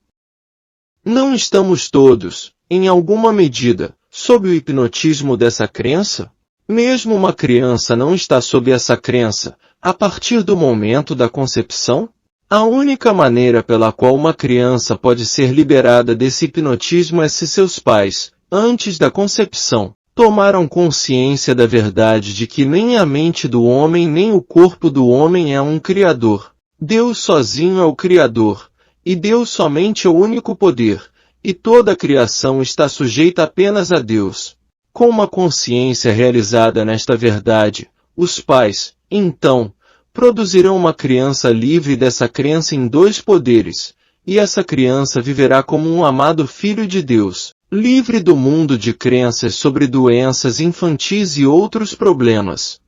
Não estamos todos, em alguma medida, sob o hipnotismo dessa crença? Mesmo uma criança não está sob essa crença, a partir do momento da concepção? A única maneira pela qual uma criança pode ser liberada desse hipnotismo é se seus pais, antes da concepção, tomaram consciência da verdade de que nem a mente do homem nem o corpo do homem é um Criador. Deus sozinho é o Criador, e Deus somente é o único poder, e toda a criação está sujeita apenas a Deus. Com uma consciência realizada nesta verdade, os pais, então, produzirão uma criança livre dessa crença em dois poderes, e essa criança viverá como um amado filho de Deus, livre do mundo de crenças sobre doenças infantis e outros problemas.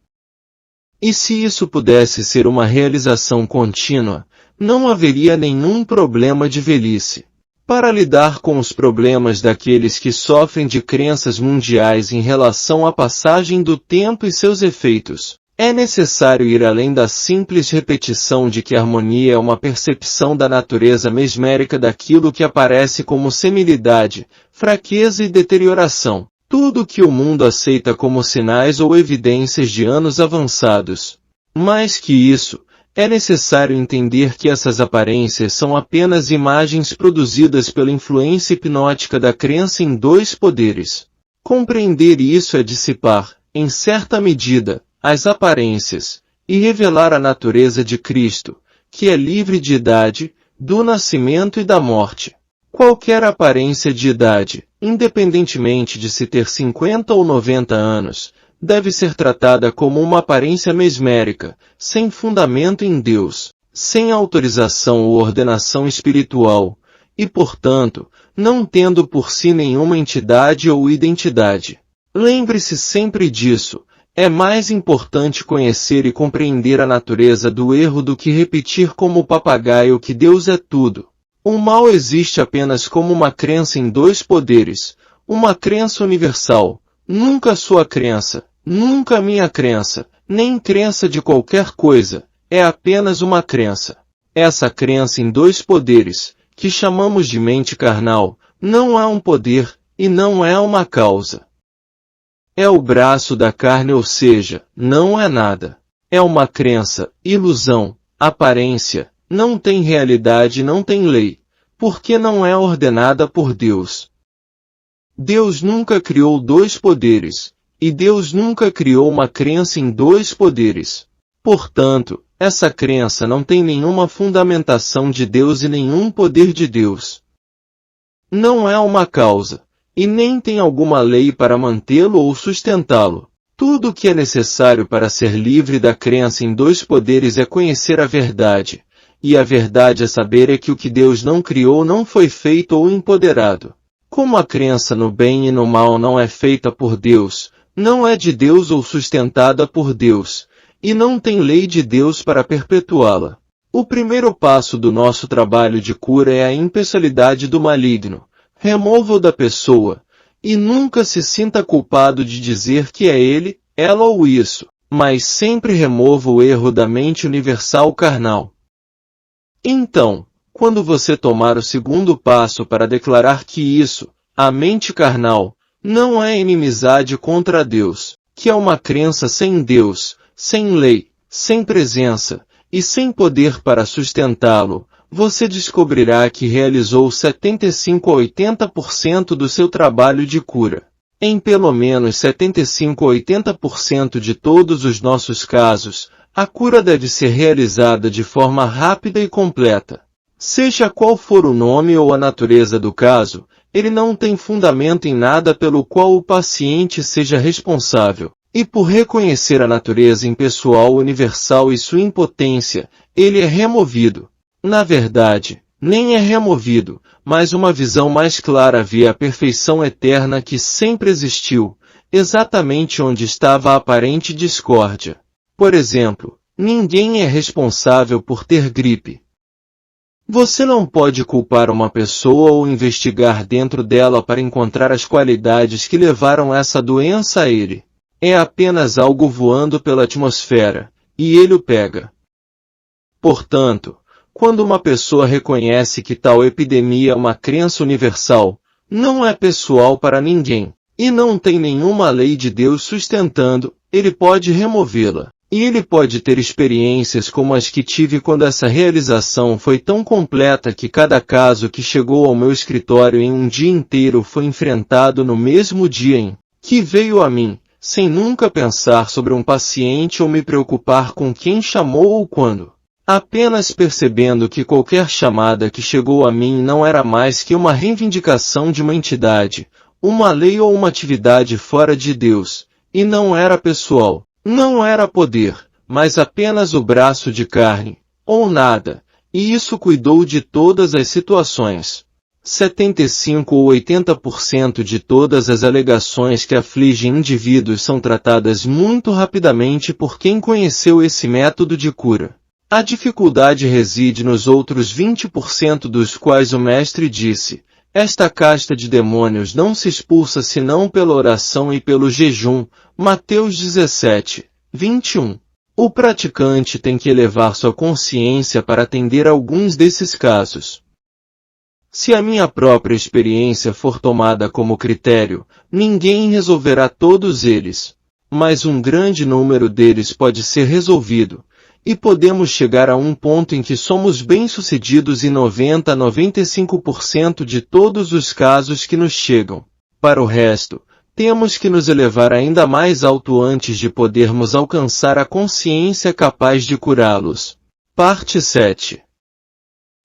E se isso pudesse ser uma realização contínua, não haveria nenhum problema de velhice. Para lidar com os problemas daqueles que sofrem de crenças mundiais em relação à passagem do tempo e seus efeitos, é necessário ir além da simples repetição de que a harmonia é uma percepção da natureza mesmérica daquilo que aparece como senilidade, fraqueza e deterioração, tudo que o mundo aceita como sinais ou evidências de anos avançados. Mais que isso, é necessário entender que essas aparências são apenas imagens produzidas pela influência hipnótica da crença em dois poderes. Compreender isso é dissipar, em certa medida, as aparências, e revelar a natureza de Cristo, que é livre de idade, do nascimento e da morte. Qualquer aparência de idade, independentemente de se ter 50 ou 90 anos, deve ser tratada como uma aparência mesmérica, sem fundamento em Deus, sem autorização ou ordenação espiritual, e, portanto, não tendo por si nenhuma entidade ou identidade. Lembre-se sempre disso. É mais importante conhecer e compreender a natureza do erro do que repetir como papagaio que Deus é tudo. O mal existe apenas como uma crença em dois poderes, uma crença universal, nunca sua crença, nunca minha crença, nem crença de qualquer coisa, é apenas uma crença. Essa crença em dois poderes, que chamamos de mente carnal, não é um poder, e não é uma causa. É o braço da carne, ou seja, não é nada. É uma crença, ilusão, aparência, não tem realidade, não tem lei, porque não é ordenada por Deus. Deus nunca criou dois poderes, e Deus nunca criou uma crença em dois poderes. Portanto, essa crença não tem nenhuma fundamentação de Deus e nenhum poder de Deus. Não é uma causa, e nem tem alguma lei para mantê-lo ou sustentá-lo. Tudo o que é necessário para ser livre da crença em dois poderes é conhecer a verdade, e a verdade a saber é que o que Deus não criou não foi feito ou empoderado. Como a crença no bem e no mal não é feita por Deus, não é de Deus ou sustentada por Deus, e não tem lei de Deus para perpetuá-la. O primeiro passo do nosso trabalho de cura é a impessoalidade do maligno. Remova-o da pessoa, e nunca se sinta culpado de dizer que é ele, ela ou isso, mas sempre remova o erro da mente universal carnal. Então, quando você tomar o segundo passo para declarar que isso, a mente carnal, não é inimizade contra Deus, que é uma crença sem Deus, sem lei, sem presença, e sem poder para sustentá-lo, você descobrirá que realizou 75 a 80% do seu trabalho de cura. Em pelo menos 75 a 80% de todos os nossos casos, a cura deve ser realizada de forma rápida e completa. Seja qual for o nome ou a natureza do caso, ele não tem fundamento em nada pelo qual o paciente seja responsável. E por reconhecer a natureza impessoal universal e sua impotência, ele é removido. Na verdade, nem é removido, mas uma visão mais clara vê a perfeição eterna que sempre existiu, exatamente onde estava a aparente discórdia. Por exemplo, ninguém é responsável por ter gripe. Você não pode culpar uma pessoa ou investigar dentro dela para encontrar as qualidades que levaram essa doença a ele. É apenas algo voando pela atmosfera, e ele o pega. Portanto, quando uma pessoa reconhece que tal epidemia é uma crença universal, não é pessoal para ninguém, e não tem nenhuma lei de Deus sustentando, ele pode removê-la. E ele pode ter experiências como as que tive quando essa realização foi tão completa que cada caso que chegou ao meu escritório em um dia inteiro foi enfrentado no mesmo dia em que veio a mim, sem nunca pensar sobre um paciente ou me preocupar com quem chamou ou quando. Apenas percebendo que qualquer chamada que chegou a mim não era mais que uma reivindicação de uma entidade, uma lei ou uma atividade fora de Deus, e não era pessoal, não era poder, mas apenas o braço de carne, ou nada, e isso cuidou de todas as situações. 75 ou 80% de todas as alegações que afligem indivíduos são tratadas muito rapidamente por quem conheceu esse método de cura. A dificuldade reside nos outros 20% dos quais o mestre disse, esta casta de demônios não se expulsa senão pela oração e pelo jejum, Mateus 17, 21. O praticante tem que elevar sua consciência para atender a alguns desses casos. Se a minha própria experiência for tomada como critério, ninguém resolverá todos eles, mas um grande número deles pode ser resolvido, e podemos chegar a um ponto em que somos bem-sucedidos em 90 a 95% de todos os casos que nos chegam. Para o resto, temos que nos elevar ainda mais alto antes de podermos alcançar a consciência capaz de curá-los. Parte 7.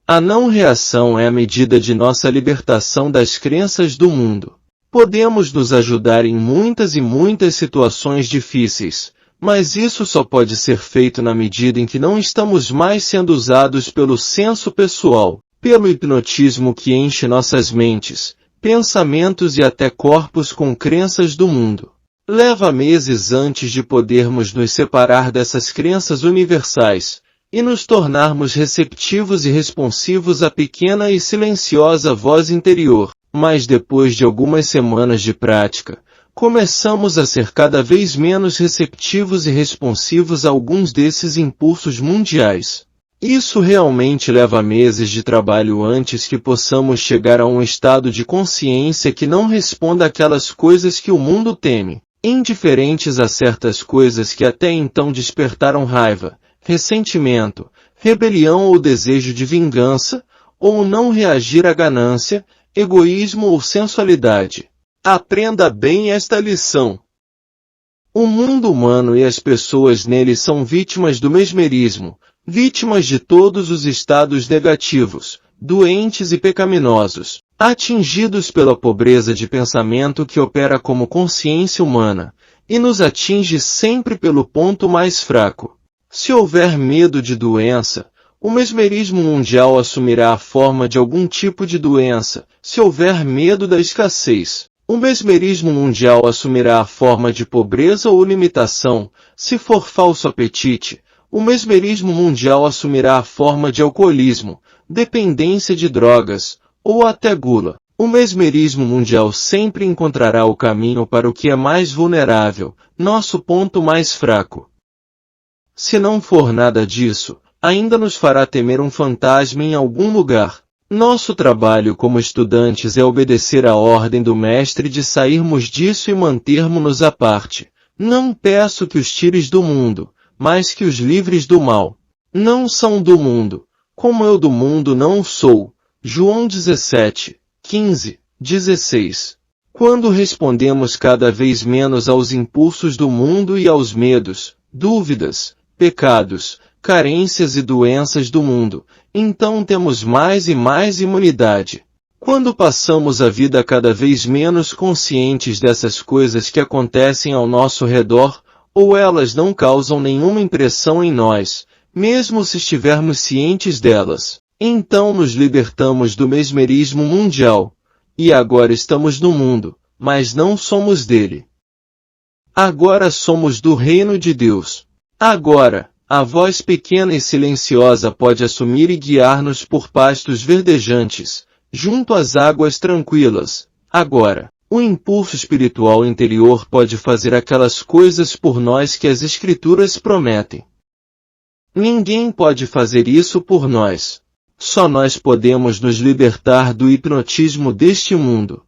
A não-reação é a medida de nossa libertação das crenças do mundo. Podemos nos ajudar em muitas e muitas situações difíceis, mas isso só pode ser feito na medida em que não estamos mais sendo usados pelo senso pessoal, pelo hipnotismo que enche nossas mentes, pensamentos e até corpos com crenças do mundo. Leva meses antes de podermos nos separar dessas crenças universais e nos tornarmos receptivos e responsivos à pequena e silenciosa voz interior, mas depois de algumas semanas de prática, começamos a ser cada vez menos receptivos e responsivos a alguns desses impulsos mundiais. Isso realmente leva meses de trabalho antes que possamos chegar a um estado de consciência que não responda àquelas coisas que o mundo teme, indiferentes a certas coisas que até então despertaram raiva, ressentimento, rebelião ou desejo de vingança, ou não reagir à ganância, egoísmo ou sensualidade. Aprenda bem esta lição. O mundo humano e as pessoas nele são vítimas do mesmerismo, vítimas de todos os estados negativos, doentes e pecaminosos, atingidos pela pobreza de pensamento que opera como consciência humana, e nos atinge sempre pelo ponto mais fraco. Se houver medo de doença, o mesmerismo mundial assumirá a forma de algum tipo de doença. Se houver medo da escassez, o mesmerismo mundial assumirá a forma de pobreza ou limitação. Se for falso apetite, o mesmerismo mundial assumirá a forma de alcoolismo, dependência de drogas, ou até gula. O mesmerismo mundial sempre encontrará o caminho para o que é mais vulnerável, nosso ponto mais fraco. Se não for nada disso, ainda nos fará temer um fantasma em algum lugar. Nosso trabalho como estudantes é obedecer à ordem do mestre de sairmos disso e mantermos-nos à parte. Não peço que os tires do mundo, mas que os livres do mal. Não são do mundo, como eu do mundo não sou. João 17, 15, 16. Quando respondemos cada vez menos aos impulsos do mundo e aos medos, dúvidas, pecados, carências e doenças do mundo, então temos mais e mais imunidade. Quando passamos a vida cada vez menos conscientes dessas coisas que acontecem ao nosso redor, ou elas não causam nenhuma impressão em nós, mesmo se estivermos cientes delas, então nos libertamos do mesmerismo mundial. E agora estamos no mundo, mas não somos dele. Agora somos do reino de Deus. Agora, a voz pequena e silenciosa pode assumir e guiar-nos por pastos verdejantes, junto às águas tranquilas. Agora, o impulso espiritual interior pode fazer aquelas coisas por nós que as Escrituras prometem. Ninguém pode fazer isso por nós. Só nós podemos nos libertar do hipnotismo deste mundo.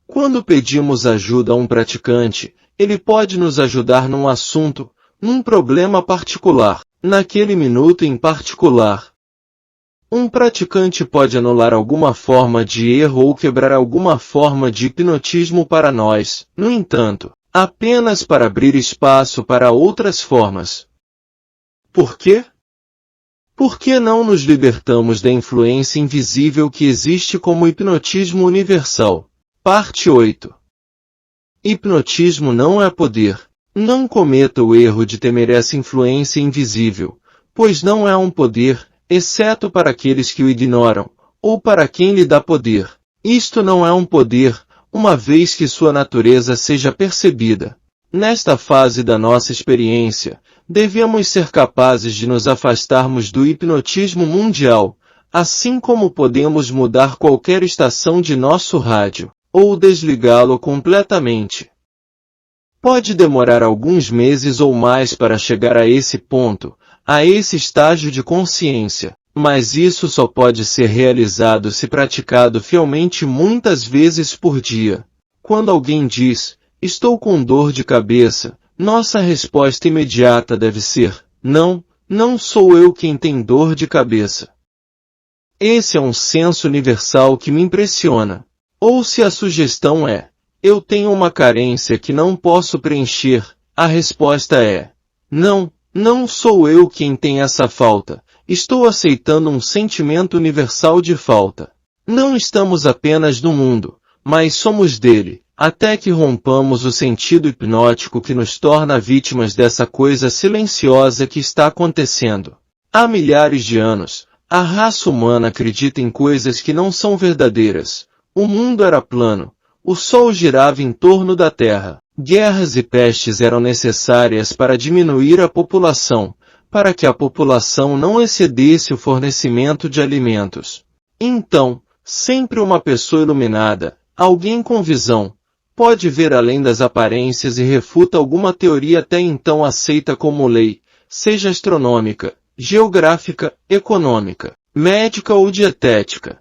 Quando pedimos ajuda a um praticante, ele pode nos ajudar num assunto, num problema particular, naquele minuto em particular. Um praticante pode anular alguma forma de erro ou quebrar alguma forma de hipnotismo para nós, no entanto, apenas para abrir espaço para outras formas. Por quê? Por que não nos libertamos da influência invisível que existe como hipnotismo universal? Parte 8. Hipnotismo não é poder. Não cometa o erro de temer essa influência invisível, pois não é um poder, exceto para aqueles que o ignoram, ou para quem lhe dá poder. Isto não é um poder, uma vez que sua natureza seja percebida. Nesta fase da nossa experiência, devemos ser capazes de nos afastarmos do hipnotismo mundial, assim como podemos mudar qualquer estação de nosso rádio, ou desligá-lo completamente. Pode demorar alguns meses ou mais para chegar a esse ponto, a esse estágio de consciência, mas isso só pode ser realizado se praticado fielmente muitas vezes por dia. Quando alguém diz, estou com dor de cabeça, nossa resposta imediata deve ser, não, não sou eu quem tem dor de cabeça. Esse é um senso universal que me impressiona. Ou se a sugestão é, eu tenho uma carência que não posso preencher, a resposta é, não sou eu quem tem essa falta, estou aceitando um sentimento universal de falta. Não estamos apenas no mundo, mas somos dele, até que rompamos o sentido hipnótico que nos torna vítimas dessa coisa silenciosa que está acontecendo. Há milhares de anos, a raça humana acredita em coisas que não são verdadeiras. O mundo era plano, o sol girava em torno da Terra. Guerras e pestes eram necessárias para diminuir a população, para que a população não excedesse o fornecimento de alimentos. Então, sempre uma pessoa iluminada, alguém com visão, pode ver além das aparências e refuta alguma teoria até então aceita como lei, seja astronômica, geográfica, econômica, médica ou dietética.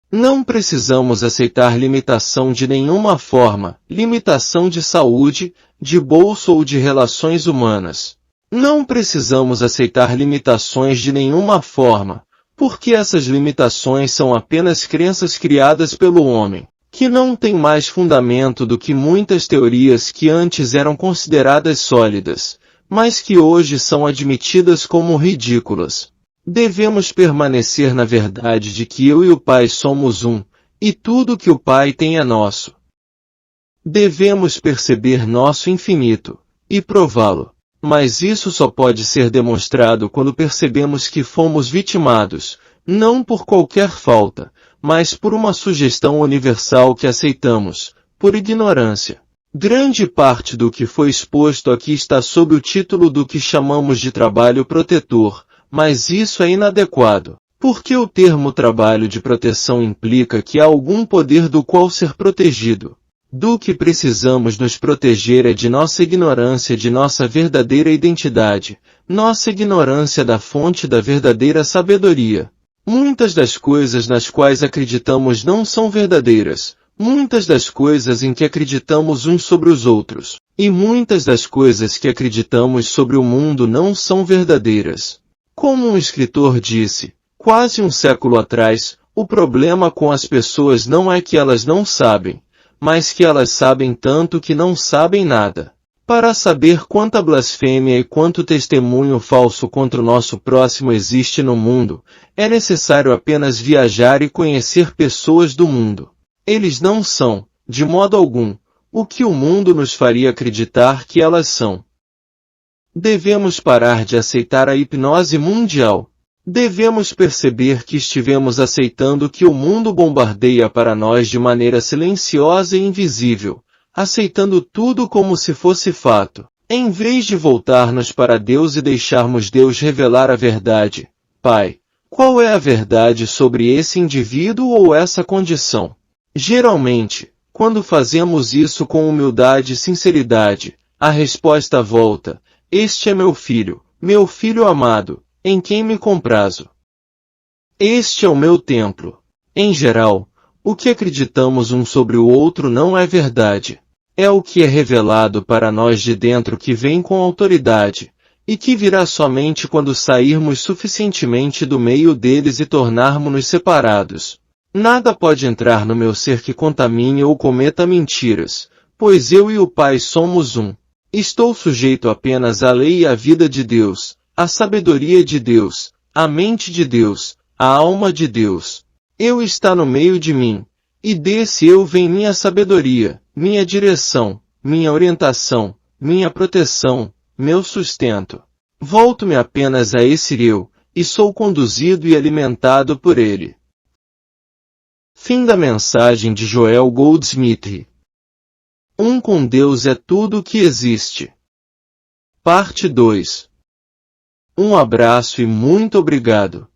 Não precisamos aceitar limitação de nenhuma forma, limitação de saúde, de bolso ou de relações humanas. Não precisamos aceitar limitações de nenhuma forma, porque essas limitações são apenas crenças criadas pelo homem, que não têm mais fundamento do que muitas teorias que antes eram consideradas sólidas, mas que hoje são admitidas como ridículas. Devemos permanecer na verdade de que eu e o Pai somos um, e tudo que o Pai tem é nosso. Devemos perceber nosso infinito, e prová-lo. Mas isso só pode ser demonstrado quando percebemos que fomos vitimados, não por qualquer falta, mas por uma sugestão universal que aceitamos, por ignorância. Grande parte do que foi exposto aqui está sob o título do que chamamos de trabalho protetor, mas isso é inadequado, porque o termo trabalho de proteção implica que há algum poder do qual ser protegido. Do que precisamos nos proteger é de nossa ignorância de nossa verdadeira identidade, nossa ignorância da fonte da verdadeira sabedoria. Muitas das coisas nas quais acreditamos não são verdadeiras, muitas das coisas em que acreditamos uns sobre os outros, e muitas das coisas que acreditamos sobre o mundo não são verdadeiras. Como um escritor disse, quase um século atrás, o problema com as pessoas não é que elas não sabem, mas que elas sabem tanto que não sabem nada. Para saber quanta blasfêmia e quanto testemunho falso contra o nosso próximo existe no mundo, é necessário apenas viajar e conhecer pessoas do mundo. Eles não são, de modo algum, o que o mundo nos faria acreditar que elas são. Devemos parar de aceitar a hipnose mundial. Devemos perceber que estivemos aceitando que o mundo bombardeia para nós de maneira silenciosa e invisível, aceitando tudo como se fosse fato, em vez de voltarmos para Deus e deixarmos Deus revelar a verdade. Pai, qual é a verdade sobre esse indivíduo ou essa condição? Geralmente, quando fazemos isso com humildade e sinceridade, a resposta volta: este é meu filho amado, em quem me comprazo. Este é o meu templo. Em geral, o que acreditamos um sobre o outro não é verdade. É o que é revelado para nós de dentro que vem com autoridade, e que virá somente quando sairmos suficientemente do meio deles e tornarmos-nos separados. Nada pode entrar no meu ser que contamine ou cometa mentiras, pois eu e o Pai somos um. Estou sujeito apenas à lei e à vida de Deus, à sabedoria de Deus, à mente de Deus, à alma de Deus. Eu está no meio de mim, e desse eu vem minha sabedoria, minha direção, minha orientação, minha proteção, meu sustento. Volto-me apenas a esse eu, e sou conduzido e alimentado por ele. Fim da mensagem de Joel Goldsmith. Um com Deus é tudo o que existe. Parte 2. Um abraço e muito obrigado.